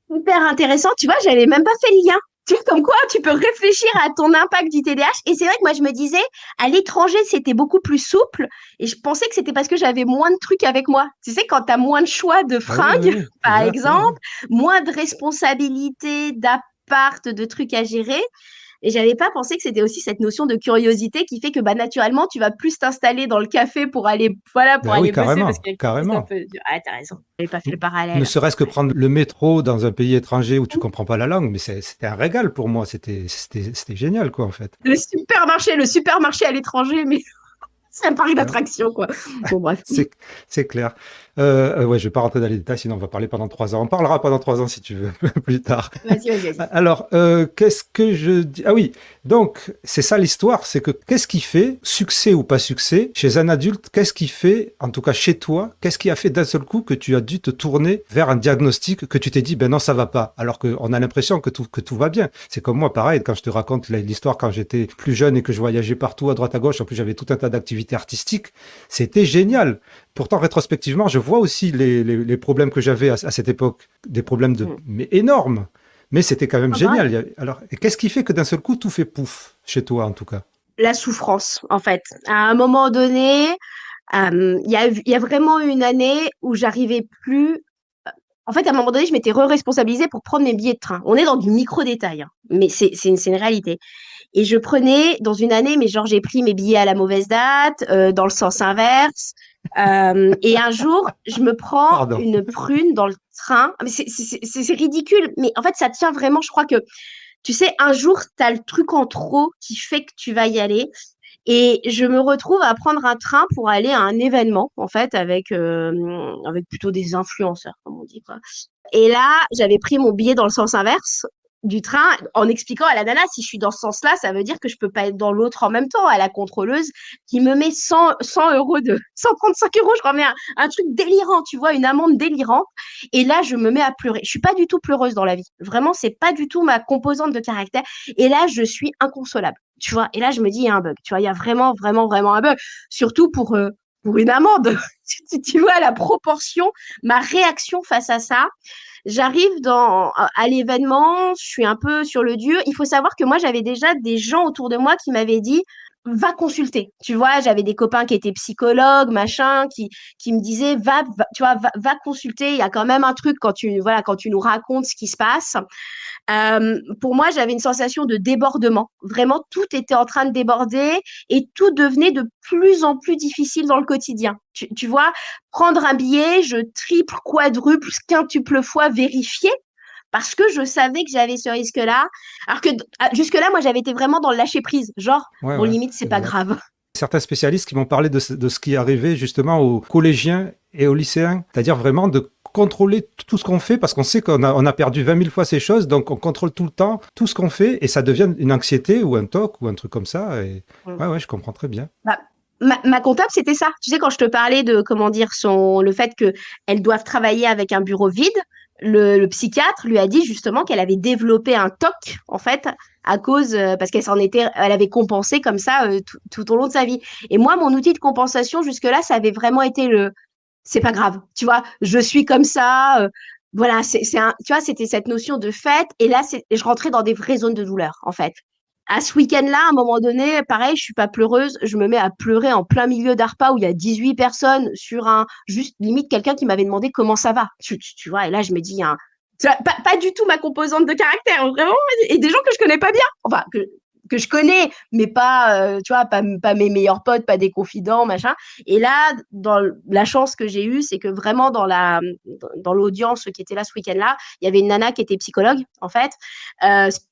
Hyper intéressant. Tu vois, j'avais même pas fait le lien. Tu vois, comme quoi tu peux réfléchir à ton impact du TDAH. Et c'est vrai que moi, je me disais, à l'étranger, c'était beaucoup plus souple. Et je pensais que c'était parce que j'avais moins de trucs avec moi. Tu sais, quand tu as moins de choix de Ah oui, oui, fringues, oui, par exact, oui, oui. exemple, moins de responsabilités, d'appart, de trucs à gérer. Et j'avais pas pensé que c'était aussi cette notion de curiosité qui fait que naturellement, tu vas plus t'installer dans le café pour aller, voilà, pour Ben oui, aller bosser parce carrément, qu'il y a quelque chose d'un carrément. peu dur. Ah, t'as raison. J'avais pas fait le Ne parallèle. serait-ce que prendre le métro dans un pays étranger où tu comprends pas la langue, mais c'était un régal pour moi. C'était génial, quoi, en fait. Le supermarché à l'étranger, mais c'est un parc Ouais. d'attraction, quoi. Bon, bref. C'est, c'est clair. Ouais, je vais pas rentrer dans les détails, sinon on va parler pendant 3 ans. On parlera pendant 3 ans si tu veux, plus tard. Vas-y. Alors, qu'est-ce que je dis? Ah oui, donc c'est ça l'histoire, c'est que qu'est-ce qui fait, succès ou pas succès, chez un adulte, qu'est-ce qui fait, en tout cas chez toi, qu'est-ce qui a fait d'un seul coup que tu as dû te tourner vers un diagnostic, que tu t'es dit, ben non, ça va pas, alors qu'on a l'impression que tout va bien. C'est comme moi, pareil, quand je te raconte l'histoire quand j'étais plus jeune et que je voyageais partout à droite à gauche, en plus j'avais tout un tas d'activités artistiques, c'était génial. Pourtant, rétrospectivement, je vois aussi les problèmes que j'avais à cette époque, des problèmes mais énormes. Mais c'était quand même Ah, pareil. génial. Alors, qu'est-ce qui fait que d'un seul coup, tout fait pouf, chez toi en tout cas? La souffrance, en fait. À un moment donné, il y a vraiment une année où j'arrivais plus. En fait, à un moment donné, je m'étais re-responsabilisée pour prendre mes billets de train. On est dans du micro-détail, hein, mais c'est une réalité. Et je prenais dans une année, mais genre j'ai pris mes billets à la mauvaise date, dans le sens inverse. Et un jour, je me prends Pardon. une prune dans le train. Mais c'est ridicule, mais en fait, ça tient vraiment. Je crois que, tu sais, un jour, tu as le truc en trop qui fait que tu vas y aller. Et je me retrouve à prendre un train pour aller à un événement, en fait, avec plutôt des influenceurs, comme on dit, quoi. Et là, j'avais pris mon billet dans le sens inverse du train en expliquant à la nana, si je suis dans ce sens-là, ça veut dire que je peux pas être dans l'autre en même temps, à la contrôleuse qui me met 100 euros 135 euros, je crois, mais un truc délirant, tu vois, une amende délirante. Et là, je me mets à pleurer. Je suis pas du tout pleureuse dans la vie. Vraiment, c'est pas du tout ma composante de caractère. Et là, je suis inconsolable, tu vois. Et là, je me dis, il y a un bug. Tu vois, il y a vraiment, vraiment, vraiment un bug. Surtout pour une amende. Tu vois, la proportion, ma réaction face à ça. J'arrive à l'événement, je suis un peu sur le dur. Il faut savoir que moi, j'avais déjà des gens autour de moi qui m'avaient dit, va consulter. Tu vois, j'avais des copains qui étaient psychologues, machin, qui me disaient, tu vois, va consulter. Il y a quand même un truc voilà, quand tu nous racontes ce qui se passe. Pour moi, j'avais une sensation de débordement. Vraiment, tout était en train de déborder et tout devenait de plus en plus difficile dans le quotidien. Tu vois, prendre un billet, je triple, quadruple, quintuple fois vérifier parce que je savais que j'avais ce risque-là. Alors que jusque-là, moi, j'avais été vraiment dans le lâcher-prise. Genre, Ouais, bon, ouais, limite, c'est pas exact. grave. Certains spécialistes qui m'ont parlé de ce qui arrivait justement aux collégiens et aux lycéens, c'est-à-dire vraiment de contrôler tout ce qu'on fait parce qu'on sait on a perdu 20 000 fois ces choses, donc on contrôle tout le temps tout ce qu'on fait et ça devient une anxiété ou un TOC ou un truc comme ça. Et ouais, je comprends très bien. Bah, ma comptable, c'était ça. Tu sais, quand je te parlais de, comment dire, le fait qu'elles doivent travailler avec un bureau vide, le psychiatre lui a dit justement qu'elle avait développé un TOC, en fait, à cause, parce elle avait compensé comme ça tout au long de sa vie. Et moi, mon outil de compensation jusque-là, ça avait vraiment été c'est pas grave, tu vois, je suis comme ça. Voilà, tu vois, c'était cette notion de fête. Et là, je rentrais dans des vraies zones de douleur, en fait. À ce week-end-là, à un moment donné, pareil, je suis pas pleureuse, je me mets à pleurer en plein milieu d'ARPA où il y a 18 personnes juste limite quelqu'un qui m'avait demandé comment ça va. Tu vois, et là, je me dis, tu vois, pas du tout ma composante de caractère, vraiment, et des gens que je connais pas bien, enfin, que je connais, mais pas, tu vois, pas mes meilleurs potes, pas des confidents, machin. Et là, dans la chance que j'ai eue, c'est que vraiment dans l'audience qui était là ce week-end-là, il y avait une nana qui était psychologue, en fait,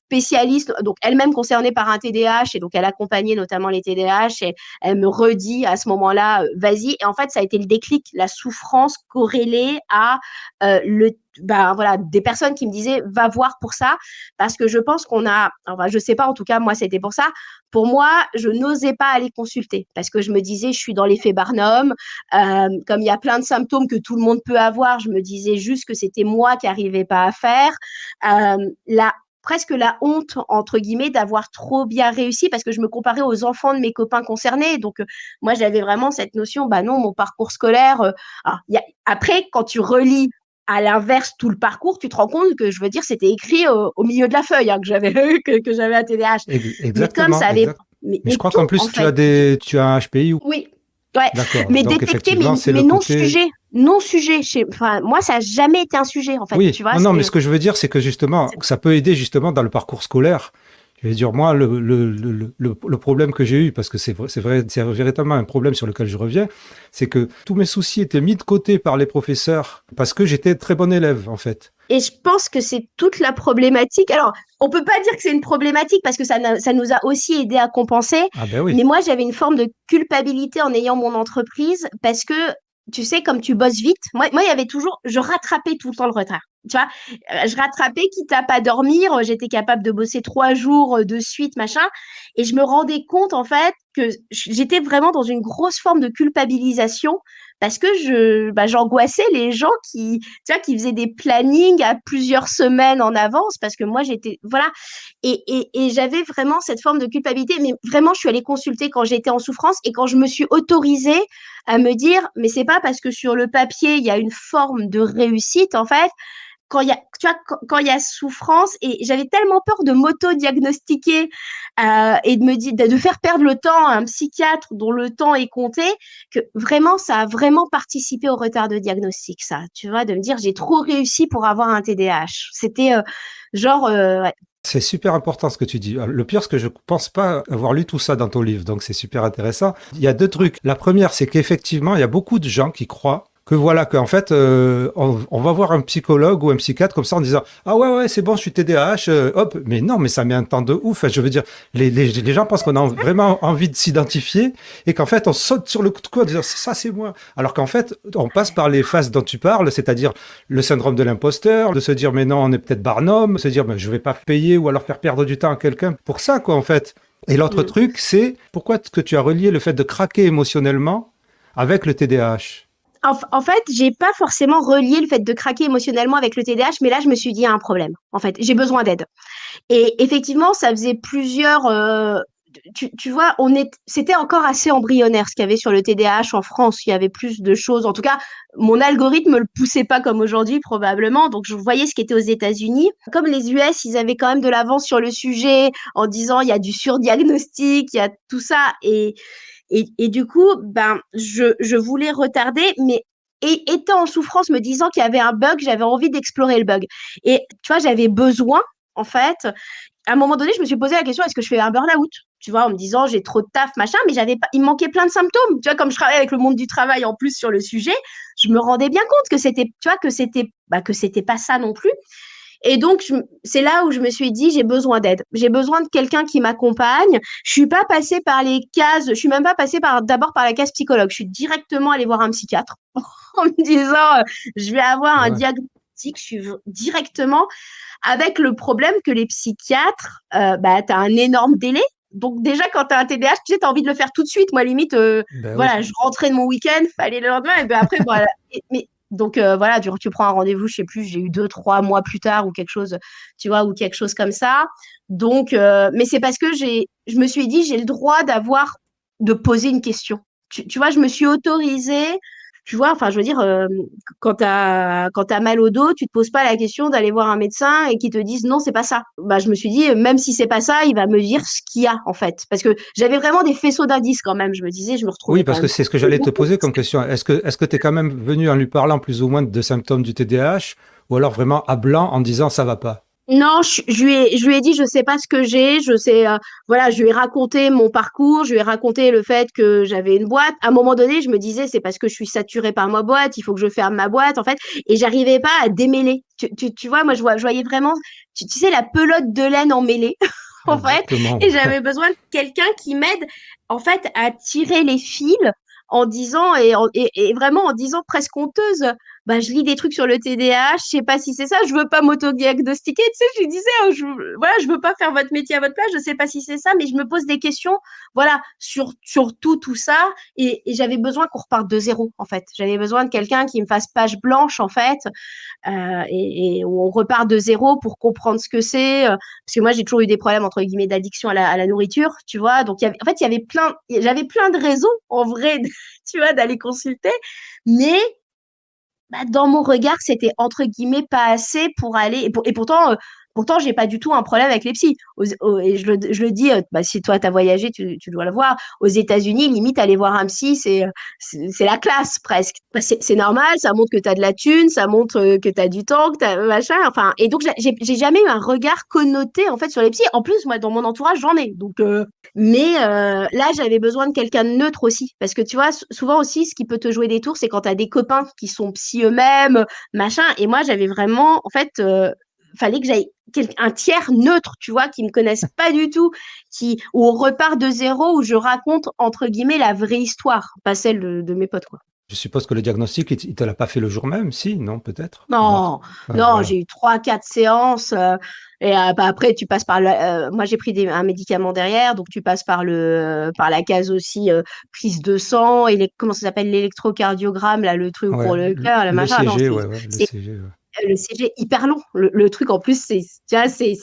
spécialiste, donc elle-même concernée par un TDAH, et donc elle accompagnait notamment les TDAH, et elle me redit à ce moment-là, vas-y. Et en fait, ça a été le déclic, la souffrance corrélée à voilà, des personnes qui me disaient, va voir pour ça, parce que je pense enfin, je sais pas, en tout cas, moi, c'était pour ça. Pour moi, je n'osais pas aller consulter parce que je me disais, je suis dans l'effet Barnum. Comme il y a plein de symptômes que tout le monde peut avoir, je me disais juste que c'était moi qui n'arrivais pas à faire. Presque la honte, entre guillemets, d'avoir trop bien réussi parce que je me comparais aux enfants de mes copains concernés. Donc, moi, j'avais vraiment cette notion, bah non, mon parcours scolaire. Après, quand tu relis à l'inverse tout le parcours, tu te rends compte que, je veux dire, c'était écrit au milieu de la feuille, que j'avais que j'avais un TDAH. Mais comme ça Exactement, avait, exact. Mais mais je crois tout qu'en en plus, fait. tu as un HPI ou... Oui, ouais. D'accord. Mais Donc, détecté, effectivement, c'est mais le côté... non sujet. Enfin, moi, ça a jamais été un sujet en fait. Oui, Tu vois, non, non, mais ce que je veux dire, c'est que justement, ça peut aider justement dans le parcours scolaire. Je veux dire, moi, le problème que j'ai eu, parce que c'est vrai, c'est véritablement un problème sur lequel je reviens, c'est que tous mes soucis étaient mis de côté par les professeurs parce que j'étais très bon élève, en fait. Et je pense que c'est toute la problématique. Alors, on peut pas dire que c'est une problématique parce que ça nous a aussi aidé à compenser. Ah ben oui. Mais moi, j'avais une forme de culpabilité en ayant mon entreprise parce que, tu sais, comme tu bosses vite, il y avait toujours, je rattrapais tout le temps le retard. Tu vois, je rattrapais quitte à pas dormir. J'étais capable de bosser 3 jours de suite, machin. Et je me rendais compte, en fait, que j'étais vraiment dans une grosse forme de culpabilisation parce que j'angoissais les gens tu vois, qui faisaient des plannings à plusieurs semaines en avance parce que moi, voilà. Et j'avais vraiment cette forme de culpabilité, mais vraiment, je suis allée consulter quand j'étais en souffrance et quand je me suis autorisée à me dire, mais c'est pas parce que sur le papier, il y a une forme de réussite, en fait, tu vois, quand il y a souffrance, et j'avais tellement peur de m'auto-diagnostiquer et de faire perdre le temps à un psychiatre dont le temps est compté, que vraiment, ça a vraiment participé au retard de diagnostic, ça, tu vois, de me dire, j'ai trop réussi pour avoir un TDAH. C'était ouais. C'est super important ce que tu dis. Le pire, c'est que je pense pas avoir lu tout ça dans ton livre, donc c'est super intéressant. Il y a deux trucs. La première, c'est qu'effectivement, il y a beaucoup de gens qui croient que voilà, qu'en fait, on va voir un psychologue ou un psychiatre comme ça en disant ah ouais, c'est bon, je suis TDAH, hop. Mais non, mais ça met un temps de ouf. Je veux dire, les gens pensent qu'on a vraiment envie de s'identifier et qu'en fait, on saute sur le coup de coude en disant ça, c'est moi. Alors qu'en fait, on passe par les phases dont tu parles, c'est-à-dire le syndrome de l'imposteur, de se dire mais non, on est peut-être Barnum, se dire mais je vais pas payer ou alors faire perdre du temps à quelqu'un pour ça, quoi, en fait. Et l'autre truc, c'est pourquoi est-ce que tu as relié le fait de craquer émotionnellement avec le TDAH? En fait, j'ai pas forcément relié le fait de craquer émotionnellement avec le TDAH, mais là, je me suis dit, il y a un problème. En fait, j'ai besoin d'aide. Et effectivement, ça faisait plusieurs. Tu vois, c'était encore assez embryonnaire ce qu'il y avait sur le TDAH en France. Il y avait plus de choses. En tout cas, mon algorithme ne le poussait pas comme aujourd'hui, probablement. Donc, je voyais ce qui était aux États-Unis. Comme les US, ils avaient quand même de l'avance sur le sujet en disant il y a du surdiagnostic, il y a tout ça. Et du coup, je voulais retarder, mais étant en souffrance, me disant qu'il y avait un bug, j'avais envie d'explorer le bug. Et tu vois, j'avais besoin, en fait, à un moment donné, je me suis posé la question, est-ce que je fais un burn-out? Tu vois, en me disant, j'ai trop de taf, machin, mais il me manquait plein de symptômes. Tu vois, comme je travaille avec le monde du travail en plus sur le sujet, je me rendais bien compte que c'était pas ça non plus. Et donc, c'est là où je me suis dit, j'ai besoin d'aide. J'ai besoin de quelqu'un qui m'accompagne. Je suis pas passée par les cases, je suis même pas passée d'abord par la case psychologue. Je suis directement allée voir un psychiatre en me disant, je vais avoir un Ouais. diagnostic. Je suis directement avec le problème que les psychiatres, tu as un énorme délai. Donc déjà, quand tu as un TDAH, tu sais, tu as envie de le faire tout de suite. Moi, limite, Ben oui. voilà, je rentrais de mon week-end, fallait le lendemain. Et ben après, voilà. Mais Donc voilà, tu prends un rendez-vous, je sais plus, j'ai eu 2, 3 mois plus tard ou quelque chose, tu vois, ou quelque chose comme ça. Donc, mais c'est parce que je me suis dit, j'ai le droit de poser une question. Tu vois, je me suis autorisée, tu vois, enfin, je veux dire, quand t'as mal au dos, tu te poses pas la question d'aller voir un médecin et qu'il te dise non, c'est pas ça. Bah, je me suis dit, même si c'est pas ça, il va me dire ce qu'il y a, en fait. Parce que j'avais vraiment des faisceaux d'indices quand même. Je me disais, je me Oui, retrouvais quand parce que même. c'est ce que j'allais te poser comme question. Est-ce que tu es quand même venu en lui parlant plus ou moins de symptômes du TDAH ou alors vraiment à blanc en disant ça va pas? Non, je lui ai dit, je sais pas ce que j'ai, je sais, voilà, je lui ai raconté mon parcours, je lui ai raconté le fait que j'avais une boîte. À un moment donné, je me disais, c'est parce que je suis saturée par ma boîte, il faut que je ferme ma boîte, en fait, et j'arrivais pas à démêler. Tu vois, moi, je voyais vraiment, tu sais, la pelote de laine emmêlée, en fait, Exactement. et j'avais besoin de quelqu'un qui m'aide, en fait, à tirer les fils en disant, et vraiment en disant presque honteuse, bah, je lis des trucs sur le TDAH, je sais pas si c'est ça, je veux pas m'auto-diagnostiquer, tu sais, je lui disais, voilà, je veux pas faire votre métier à votre place, je sais pas si c'est ça, mais je me pose des questions, voilà, sur tout ça, et j'avais besoin qu'on reparte de zéro, en fait. J'avais besoin de quelqu'un qui me fasse page blanche, en fait, et où on repart de zéro pour comprendre ce que c'est, parce que moi, j'ai toujours eu des problèmes, entre guillemets, d'addiction à la nourriture, tu vois, donc en fait, j'avais plein de raisons, en vrai, tu vois, d'aller consulter, mais bah, dans mon regard, c'était entre guillemets pas assez pour aller. Et pourtant, j'ai pas du tout un problème avec les psys. Et je le dis, bah, si toi, tu as voyagé, tu dois le voir. Aux États-Unis, limite, aller voir un psy, c'est la classe presque. Bah, c'est normal, ça montre que tu as de la thune, ça montre que tu as du temps, que tu as machin. Enfin, et donc, j'ai jamais eu un regard connoté en fait sur les psys. En plus, moi, dans mon entourage, j'en ai. Donc, mais là, j'avais besoin de quelqu'un de neutre aussi. Parce que tu vois, souvent aussi, ce qui peut te jouer des tours, c'est quand tu as des copains qui sont psy eux-mêmes, machin. Et moi, j'avais vraiment, en fait, fallait que j'aille un tiers neutre, tu vois, qui me connaissent pas du tout, où on repart de zéro, où je raconte, entre guillemets, la vraie histoire, pas celle de mes potes, quoi. Je suppose que le diagnostic, il te l'a pas fait le jour même, si, non, peut-être? Alors, Non, ah, non, voilà. j'ai eu 3, 4 séances. Et bah, après, tu passes moi, j'ai pris un médicament derrière, donc tu passes par la case aussi prise de sang et comment ça s'appelle, l'électrocardiogramme, là, le truc pour Ouais, le cœur, le machin. Non, l'ECG, ouais, ouais, c'est l'ECG, ouais. le CG hyper long. Le truc en plus, tu vois, c'est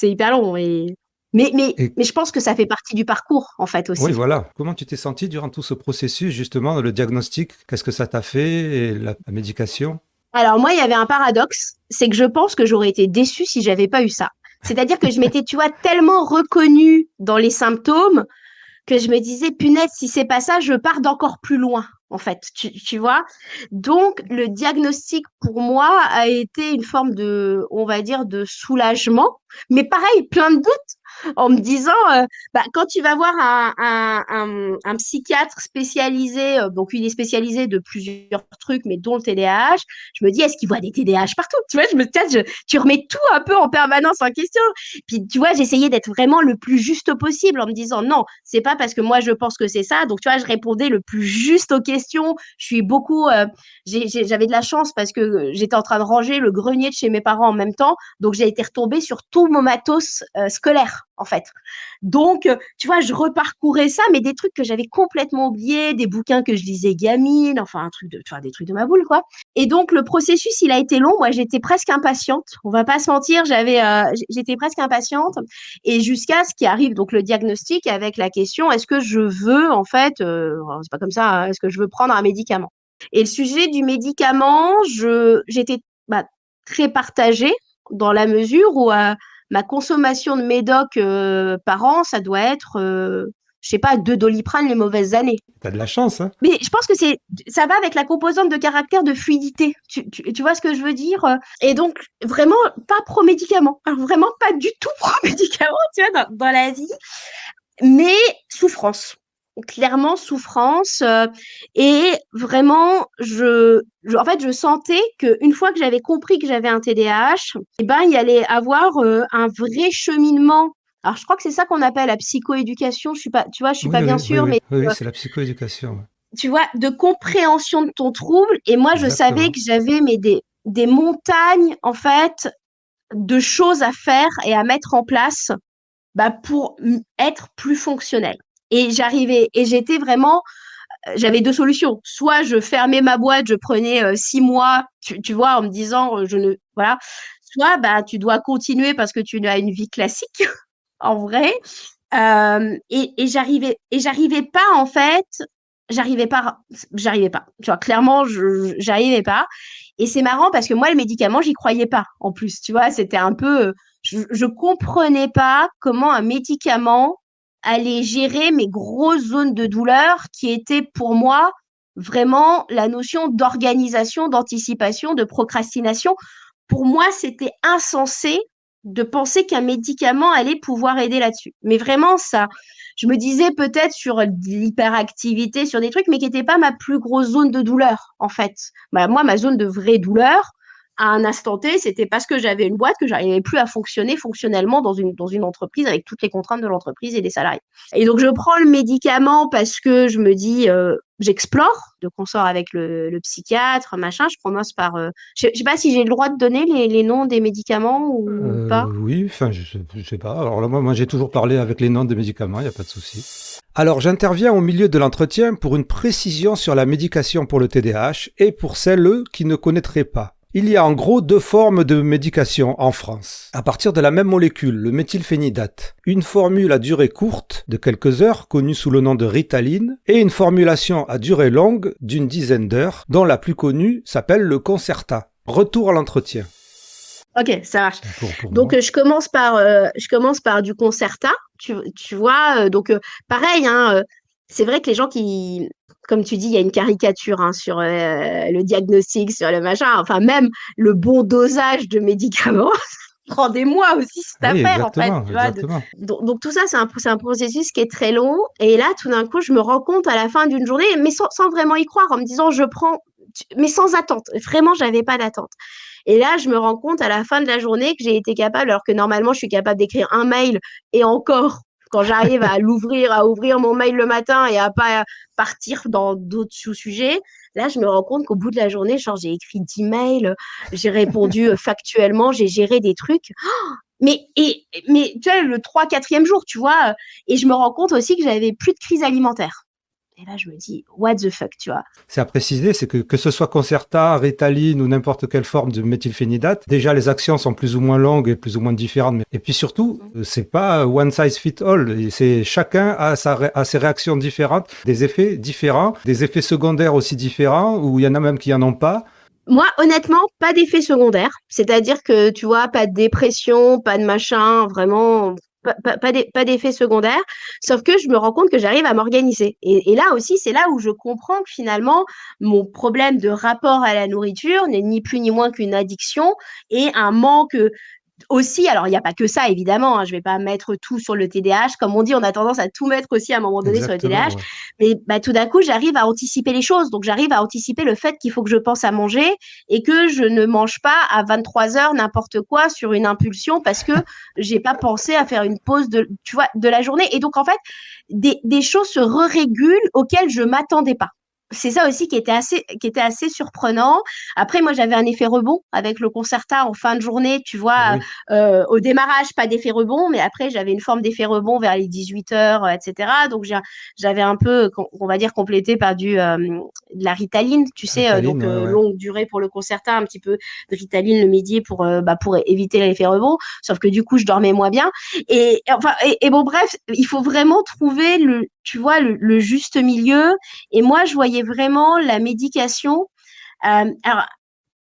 hyper long. Et Mais je pense que ça fait partie du parcours, en fait, oui, aussi. voilà. Comment tu t'es senti durant tout ce processus, justement, le diagnostic? Qu'est-ce que ça t'a fait et la médication? Alors moi, il y avait un paradoxe, c'est que je pense que j'aurais été déçue si j'avais pas eu ça. C'est-à-dire que je m'étais, tu vois, tellement reconnue dans les symptômes que je me disais, punaise, si c'est pas ça, je pars d'encore plus loin, en fait, tu vois. Donc, le diagnostic, pour moi, a été une forme de, on va dire, de soulagement, mais pareil, plein de doutes, en me disant, quand tu vas voir un psychiatre spécialisé, donc il est spécialisé de plusieurs trucs, mais dont le TDAH, je me dis, est-ce qu'il voit des TDAH partout? Tu vois, tu remets tout un peu en permanence en question. Puis, tu vois, j'essayais d'être vraiment le plus juste possible en me disant non, c'est pas parce que moi je pense que c'est ça. Donc, tu vois, je répondais le plus juste aux questions. Je suis beaucoup. J'avais de la chance parce que j'étais en train de ranger le grenier de chez mes parents en même temps. Donc, j'ai été retombée sur tout mon matos scolaire, en fait. Donc, tu vois, je reparcourais ça, mais des trucs que j'avais complètement oubliés, des bouquins que je lisais gamine, enfin, tu vois, des trucs de ma boule, quoi. Et donc, le processus, il a été long. Moi, j'étais presque impatiente. On va pas se mentir, j'étais presque impatiente. Et jusqu'à ce qui arrive, donc le diagnostic avec la question, est-ce que je veux, en fait, c'est pas comme ça, hein, est-ce que je veux prendre un médicament? Et le sujet du médicament, j'étais bah, très partagée dans la mesure où ma consommation de médoc par an, ça doit être, je sais pas, 2 Doliprane les mauvaises années. T'as de la chance, hein? Mais je pense que ça va avec la composante de caractère de fluidité. Tu vois ce que je veux dire? Et donc, vraiment, pas pro-médicament. Alors, vraiment pas du tout pro-médicament, tu vois, dans la vie. Mais souffrance. Clairement, souffrance. Et vraiment, en fait, je sentais qu'une fois que j'avais compris que j'avais un TDAH, eh ben, il y allait avoir un vrai cheminement. Alors, je crois que c'est ça qu'on appelle la psychoéducation. Je suis pas Oui, bien oui, oui, sûre, oui, mais oui, oui, c'est la psychoéducation, ouais. tu vois, de compréhension de ton trouble. Et moi, je savais Exactement. que j'avais des montagnes, en fait, de choses à faire et à mettre en place bah, pour être plus fonctionnelle. Et j'étais vraiment j'avais deux solutions. Soit je fermais ma boîte, je prenais 6 mois, tu vois, en me disant, je ne, voilà. Soit, bah, tu dois continuer parce que tu as une vie classique, en vrai. Et j'arrivais pas, en fait, j'arrivais pas, j'arrivais pas. Tu vois, clairement, j'arrivais pas. Et c'est marrant parce que moi, le médicament, j'y croyais pas. En plus, tu vois, c'était un peu, je comprenais pas comment un médicament allait gérer mes grosses zones de douleur qui étaient pour moi vraiment la notion d'organisation, d'anticipation, de procrastination. Pour moi, c'était insensé de penser qu'un médicament allait pouvoir aider là-dessus. Mais vraiment, ça, je me disais peut-être sur l'hyperactivité, sur des trucs, mais qui n'étaient pas ma plus grosse zone de douleur, en fait. Bah, moi, ma zone de vraie douleur, à un instant T, c'était parce que j'avais une boîte que j'arrivais plus à fonctionner fonctionnellement dans une entreprise avec toutes les contraintes de l'entreprise et des salariés. Et donc, je prends le médicament parce que je me dis, j'explore, donc on sort avec le psychiatre, machin, je commence par... je sais pas si j'ai le droit de donner les noms des médicaments ou pas. Oui, enfin, je sais pas. Alors là, moi, j'ai toujours parlé avec les noms des médicaments, il n'y a pas de souci. Alors, j'interviens au milieu de l'entretien pour une précision sur la médication pour le TDAH et pour celles qui ne connaîtraient pas. Il y a en gros deux formes de médication en France. À partir de la même molécule, le méthylphénidate. Une formule à durée courte, de quelques heures, connue sous le nom de Ritaline, et une formulation à durée longue, d'une dizaine d'heures, dont la plus connue s'appelle le Concerta. Retour à l'entretien. Ok, ça marche. Donc, je commence par du Concerta, tu vois. Donc, pareil, hein, c'est vrai que les gens qui, comme tu dis, il y a une caricature hein, sur le diagnostic, sur le machin, enfin, même le bon dosage de médicaments. Prend des mois aussi cette affaire, en fait. Tu vois, donc, tout ça, c'est un processus qui est très long. Et là, tout d'un coup, je me rends compte à la fin d'une journée, mais sans vraiment y croire, en me disant, je prends, mais sans attente. Vraiment, j'avais pas d'attente. Et là, je me rends compte à la fin de la journée que j'ai été capable, alors que normalement, je suis capable d'écrire un mail et encore, quand j'arrive à ouvrir mon mail le matin et à pas partir dans d'autres sous-sujets, là, je me rends compte qu'au bout de la journée, genre, j'ai écrit 10 mails, j'ai répondu factuellement, j'ai géré des trucs. Mais tu vois, le 3-4e jour, tu vois, et je me rends compte aussi que j'avais plus de crise alimentaire. Et là, je me dis, what the fuck, tu vois. C'est à préciser, c'est que ce soit Concerta, Ritaline ou n'importe quelle forme de méthylphénidate, déjà les actions sont plus ou moins longues et plus ou moins différentes. Et puis surtout, c'est pas one size fit all. C'est chacun a ses réactions différentes, des effets différents, des effets secondaires aussi différents, ou il y en a même qui en ont pas. Moi, honnêtement, pas d'effet secondaire. C'est-à-dire que, tu vois, pas de dépression, pas de machin, vraiment, pas d'effet secondaire. Sauf que je me rends compte que j'arrive à m'organiser. Et là aussi, c'est là où je comprends que finalement, mon problème de rapport à la nourriture n'est ni plus ni moins qu'une addiction et un manque aussi, alors il n'y a pas que ça évidemment, hein, je ne vais pas mettre tout sur le TDAH, comme on dit, on a tendance à tout mettre aussi à un moment donné Exactement, sur le TDAH, mais bah, tout d'un coup j'arrive à anticiper les choses, donc j'arrive à anticiper le fait qu'il faut que je pense à manger et que je ne mange pas à 23h n'importe quoi sur une impulsion parce que j'ai pas pensé à faire une pause tu vois, de la journée, et donc en fait des choses se régulent auxquelles je m'attendais pas. C'est ça aussi qui était assez surprenant. Après, moi, j'avais un effet rebond avec le Concerta en fin de journée. Tu vois, au démarrage, pas d'effet rebond, mais après, j'avais une forme d'effet rebond vers les 18h, etc. Donc, j'avais un peu, on va dire, complété par de la Ritaline, tu sais, Ritaline, longue durée pour le Concerta, un petit peu de Ritaline le midi pour éviter l'effet rebond. Sauf que du coup, je dormais moins bien. Et bon, bref, il faut vraiment trouver le juste milieu. Et moi, je voyais vraiment la médication. Alors,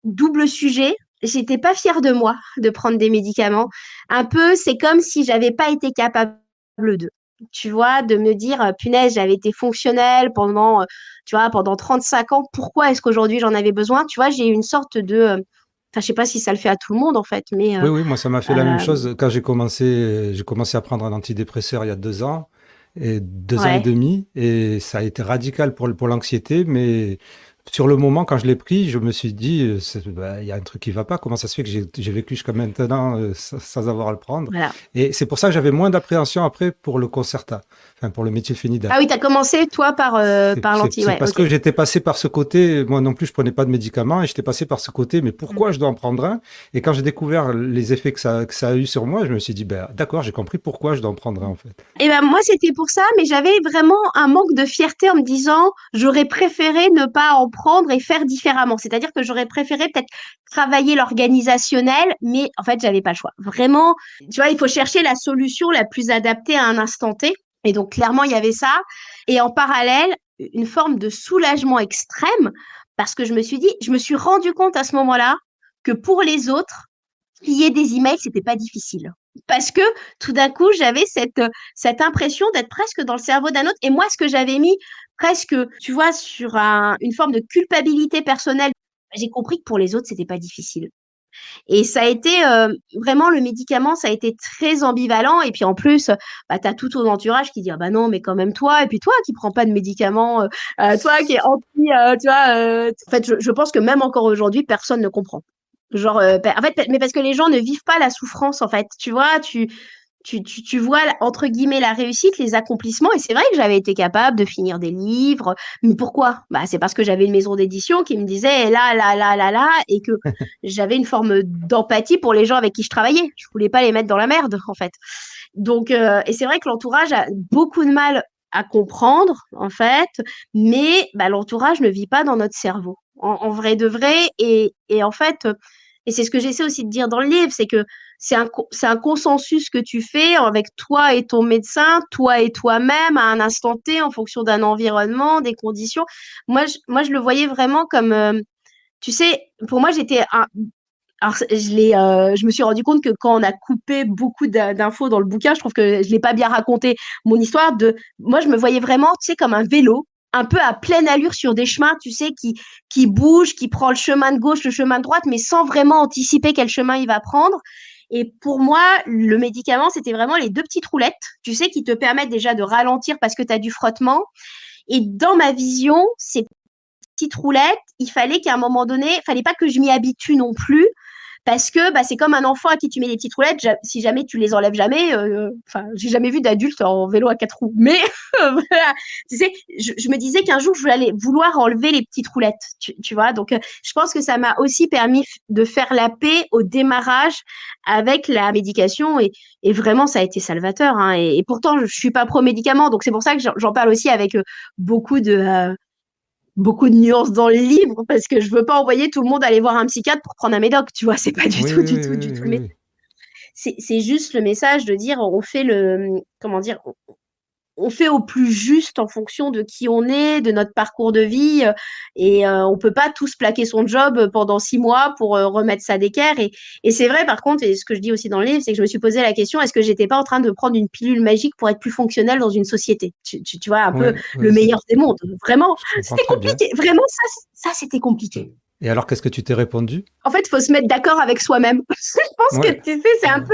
double sujet, j'étais pas fière de moi de prendre des médicaments. Un peu, c'est comme si j'avais pas été capable de, tu vois, de me dire, punaise, j'avais été fonctionnelle pendant 35 ans. Pourquoi est-ce qu'aujourd'hui j'en avais besoin? Tu vois, j'ai eu une sorte de, enfin, je sais pas si ça le fait à tout le monde en fait, mais oui, moi ça m'a fait la même chose quand j'ai commencé à prendre un antidépresseur il y a 2 ans. Et 2 ans et demi, et ça a été radical pour l'anxiété, mais sur le moment, quand je l'ai pris, je me suis dit, il y a un truc qui va pas. Comment ça se fait que j'ai vécu jusqu'à maintenant sans avoir à le prendre? Voilà. Et c'est pour ça que j'avais moins d'appréhension après pour le Concerta, enfin pour le méthylphénidate. Ah oui, tu as commencé, toi, par l'anti. C'est Ouais, parce ok. que j'étais passé par ce côté, moi non plus je prenais pas de médicaments et j'étais passé par ce côté, mais pourquoi je dois en prendre un? Et quand j'ai découvert les effets que ça a eu sur moi, je me suis dit, ben, d'accord, j'ai compris pourquoi je dois en prendre un en fait. Et ben moi c'était pour ça, mais j'avais vraiment un manque de fierté en me disant j'aurais préféré ne pas en prendre et faire différemment. C'est-à-dire que j'aurais préféré peut-être travailler l'organisationnel, mais en fait j'avais pas le choix. Vraiment, tu vois, il faut chercher la solution la plus adaptée à un instant T. Et donc clairement il y avait ça. Et en parallèle, une forme de soulagement extrême parce que je me suis rendu compte à ce moment-là que pour les autres, trier des emails, c'était pas difficile. Parce que tout d'un coup, j'avais cette impression d'être presque dans le cerveau d'un autre. Et moi, ce que j'avais mis presque, tu vois, sur une forme de culpabilité personnelle, j'ai compris que pour les autres, c'était pas difficile. Et ça a été vraiment le médicament, ça a été très ambivalent. Et puis en plus, bah, tu as tout ton entourage qui dit ah bah non, mais quand même toi. Et puis toi qui prends pas de médicaments, toi qui est anti, tu vois. En fait, je pense que même encore aujourd'hui, personne ne comprend. Genre, en fait, mais parce que les gens ne vivent pas la souffrance, en fait. Tu vois, tu vois, entre guillemets, la réussite, les accomplissements. Et c'est vrai que j'avais été capable de finir des livres. Mais pourquoi? Bah, c'est parce que j'avais une maison d'édition qui me disait là, là, là, là, là, et que j'avais une forme d'empathie pour les gens avec qui je travaillais. Je voulais pas les mettre dans la merde, en fait. Donc, et c'est vrai que l'entourage a beaucoup de mal à comprendre, en fait, mais bah, l'entourage ne vit pas dans notre cerveau, en vrai de vrai. Et en fait, et c'est ce que j'essaie aussi de dire dans le livre, c'est que c'est un consensus que tu fais avec toi et ton médecin, toi et toi-même, à un instant T, en fonction d'un environnement, des conditions. Moi, je le voyais vraiment comme, tu sais, pour moi, alors, je me suis rendu compte que quand on a coupé beaucoup d'infos dans le bouquin, je trouve que je l'ai pas bien raconté mon histoire moi, je me voyais vraiment, tu sais, comme un vélo, un peu à pleine allure sur des chemins, tu sais, qui bouge, qui prend le chemin de gauche, le chemin de droite, mais sans vraiment anticiper quel chemin il va prendre. Et pour moi, le médicament, c'était vraiment les deux petites roulettes, tu sais, qui te permettent déjà de ralentir parce que tu as du frottement. Et dans ma vision, ces petites roulettes, il fallait qu'à un moment donné, il fallait pas que je m'y habitue non plus, parce que bah, c'est comme un enfant à qui tu mets des petites roulettes, si jamais tu les enlèves jamais, j'ai jamais vu d'adulte en vélo à 4 roues, mais voilà, tu sais, je me disais qu'un jour, je allais vouloir enlever les petites roulettes, tu vois, donc je pense que ça m'a aussi permis de faire la paix au démarrage avec la médication, et vraiment, ça a été salvateur, hein, et pourtant, je suis pas pro-médicament, donc c'est pour ça que j'en parle aussi avec beaucoup de beaucoup de nuances dans le livre parce que je veux pas envoyer tout le monde aller voir un psychiatre pour prendre un médoc, tu vois, c'est pas du Oui, tout, oui, du oui, tout, oui, du oui, tout. oui, Mais oui. c'est juste le message de dire on fait comment dire, on fait au plus juste en fonction de qui on est, de notre parcours de vie, et on peut pas tous plaquer son job pendant 6 mois pour remettre ça d'équerre. Et c'est vrai, par contre, et ce que je dis aussi dans le livre, c'est que je me suis posé la question, est-ce que j'étais pas en train de prendre une pilule magique pour être plus fonctionnelle dans une société? Tu vois, un peu Ouais, le ouais, meilleur des mondes. Vraiment, je comprends c'était très bien. compliqué. Vraiment, ça c'était compliqué. Et alors, qu'est-ce que tu t'es répondu? En fait, il faut se mettre d'accord avec soi-même. Je pense que Ouais, tu sais, c'est un peu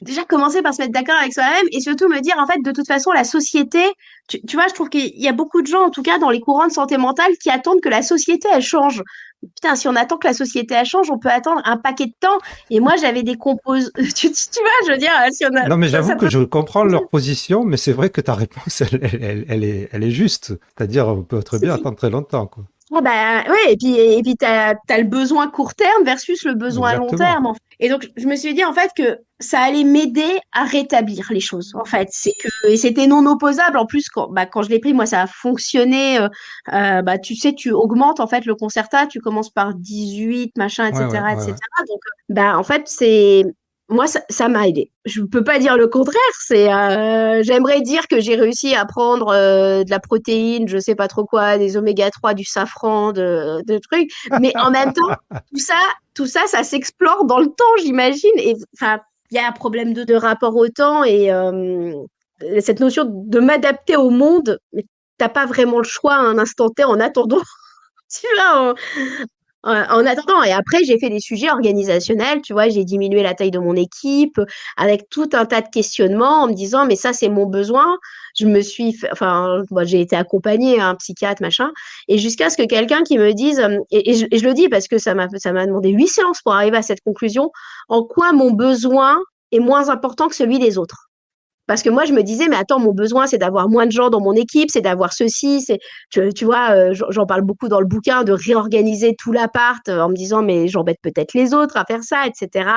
déjà commencer par se mettre d'accord avec soi-même et surtout me dire, en fait, de toute façon, la société, tu vois, je trouve qu'il y a beaucoup de gens, en tout cas dans les courants de santé mentale, qui attendent que la société, elle change. Putain, si on attend que la société, elle change, on peut attendre un paquet de temps. Et moi, j'avais des compos. Tu vois, je veux dire, si on a. non, mais j'avoue Ça que peut. je comprends leur position, mais c'est vrai que ta réponse, elle est juste. C'est-à-dire, on peut très bien attendre très longtemps, quoi. Ah bah ouais, et puis t'as le besoin court terme versus le besoin long Exactement. terme. Et donc je me suis dit en fait que ça allait m'aider à rétablir les choses. En fait, et c'était non opposable. En plus quand je l'ai pris, moi ça a fonctionné. Bah tu sais, tu augmentes en fait le Concerta, tu commences par 18 machin, Ouais, ouais, etc., ouais, ouais. etc. Donc bah en fait c'est moi ça m'a aidé. Je peux pas dire le contraire. J'aimerais dire que j'ai réussi à prendre de la protéine, je sais pas trop quoi, des oméga 3, du safran, de trucs. Mais en même temps, tout ça, ça s'explore dans le temps, j'imagine. Et enfin, il y a un problème de rapport au temps et cette notion de m'adapter au monde. Mais t'as pas vraiment le choix à un instant T en attendant. Tu vois, En attendant, et après, j'ai fait des sujets organisationnels, tu vois, j'ai diminué la taille de mon équipe avec tout un tas de questionnements en me disant, mais ça, c'est mon besoin. Moi, j'ai été accompagnée, un psychiatre, machin, et jusqu'à ce que quelqu'un qui me dise, et je le dis parce que ça m'a demandé 8 séances pour arriver à cette conclusion, en quoi mon besoin est moins important que celui des autres. Parce que moi, je me disais, mais attends, mon besoin, c'est d'avoir moins de gens dans mon équipe, c'est d'avoir ceci, tu vois, j'en parle beaucoup dans le bouquin, de réorganiser tout l'appart en me disant, mais j'embête peut-être les autres à faire ça, etc.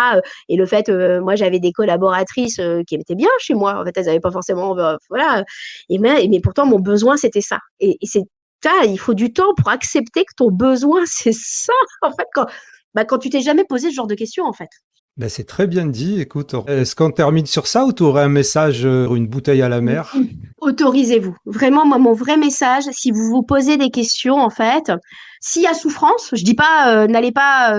Et le fait, moi, j'avais des collaboratrices qui étaient bien chez moi. En fait, elles n'avaient pas forcément, voilà. Mais pourtant, mon besoin, c'était ça. Et c'est ça, il faut du temps pour accepter que ton besoin, c'est ça. En fait, quand tu t'es jamais posé ce genre de questions, en fait. Ben, c'est très bien dit. Écoute, est-ce qu'on termine sur ça ou tu aurais un message, une bouteille à la mer? Autorisez-vous. Vraiment, moi, mon vrai message, si vous vous posez des questions, en fait, s'il y a souffrance, je dis pas, n'allez pas,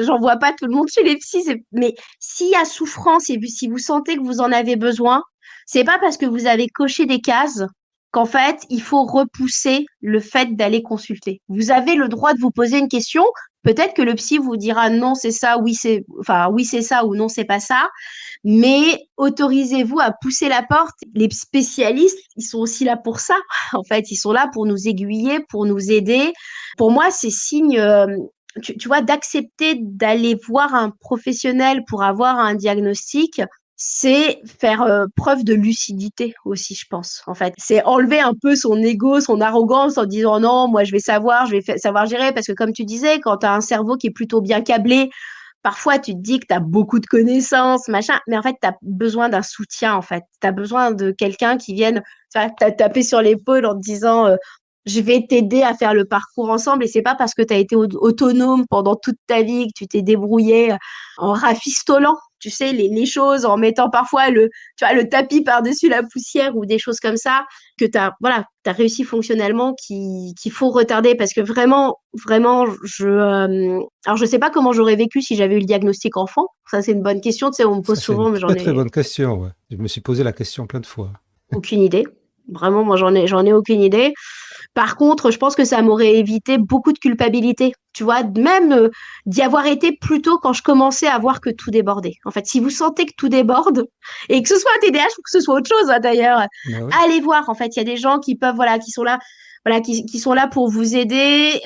j'envoie pas tout le monde chez les psys, mais s'il y a souffrance et si vous sentez que vous en avez besoin, c'est pas parce que vous avez coché des cases qu'en fait, il faut repousser le fait d'aller consulter. Vous avez le droit de vous poser une question. Peut-être que le psy vous dira non, c'est ça, oui, c'est ça ou non, c'est pas ça. Mais autorisez-vous à pousser la porte. Les spécialistes, ils sont aussi là pour ça. En fait, ils sont là pour nous aiguiller, pour nous aider. Pour moi, c'est signe, tu vois, d'accepter d'aller voir un professionnel pour avoir un diagnostic. C'est faire preuve de lucidité aussi, je pense. En fait, c'est enlever un peu son ego, son arrogance en disant non, moi je vais savoir, savoir gérer. Parce que comme tu disais, quand tu as un cerveau qui est plutôt bien câblé, parfois, tu te dis que tu as beaucoup de connaissances, machin, mais en fait, tu as besoin d'un soutien, en fait. Tu as besoin de quelqu'un qui vienne taper sur l'épaule en te disant je vais t'aider à faire le parcours ensemble. Et c'est pas parce que tu as été autonome pendant toute ta vie, que tu t'es débrouillé en rafistolant, tu sais, les choses, en mettant parfois le tapis par-dessus la poussière ou des choses comme ça, que tu as, voilà, t'as réussi fonctionnellement qu'il faut retarder. Parce que vraiment, vraiment, alors je sais pas comment j'aurais vécu si j'avais eu le diagnostic enfant. Ça, c'est une bonne question, tu sais, on me pose Ça, c'est une souvent, mais j'en très très ai bonne question. Ouais. Je me suis posé la question plein de fois. aucune idée. Vraiment, moi, j'en ai aucune idée. Par contre, je pense que ça m'aurait évité beaucoup de culpabilité. Tu vois, même d'y avoir été plus tôt quand je commençais à voir que tout débordait. En fait, si vous sentez que tout déborde, et que ce soit un TDAH ou que ce soit autre chose, hein, d'ailleurs, Ben ouais. allez voir. En fait, il y a des gens qui peuvent, voilà, qui sont là, voilà, qui sont là pour vous aider.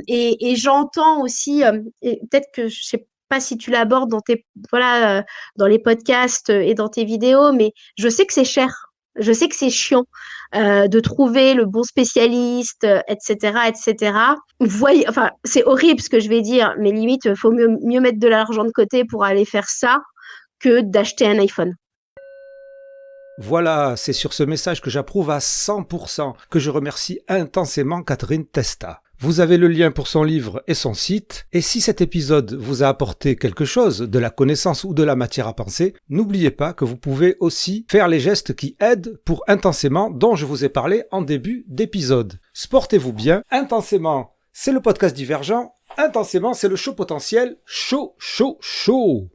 Et j'entends aussi, et peut-être que je sais pas si tu l'abordes dans dans les podcasts et dans tes vidéos, mais je sais que c'est cher. Je sais que c'est chiant de trouver le bon spécialiste, etc., etc. Voyez, enfin, c'est horrible ce que je vais dire, mais limite, il faut mieux mettre de l'argent de côté pour aller faire ça que d'acheter un iPhone. Voilà, c'est sur ce message que j'approuve à 100% que je remercie intensément Catherine Testa. Vous avez le lien pour son livre et son site, et si cet épisode vous a apporté quelque chose, de la connaissance ou de la matière à penser, n'oubliez pas que vous pouvez aussi faire les gestes qui aident pour Intensément dont je vous ai parlé en début d'épisode. Sportez-vous bien, Intensément, c'est le podcast Divergent, Intensément, c'est le show potentiel, chaud, chaud, chaud.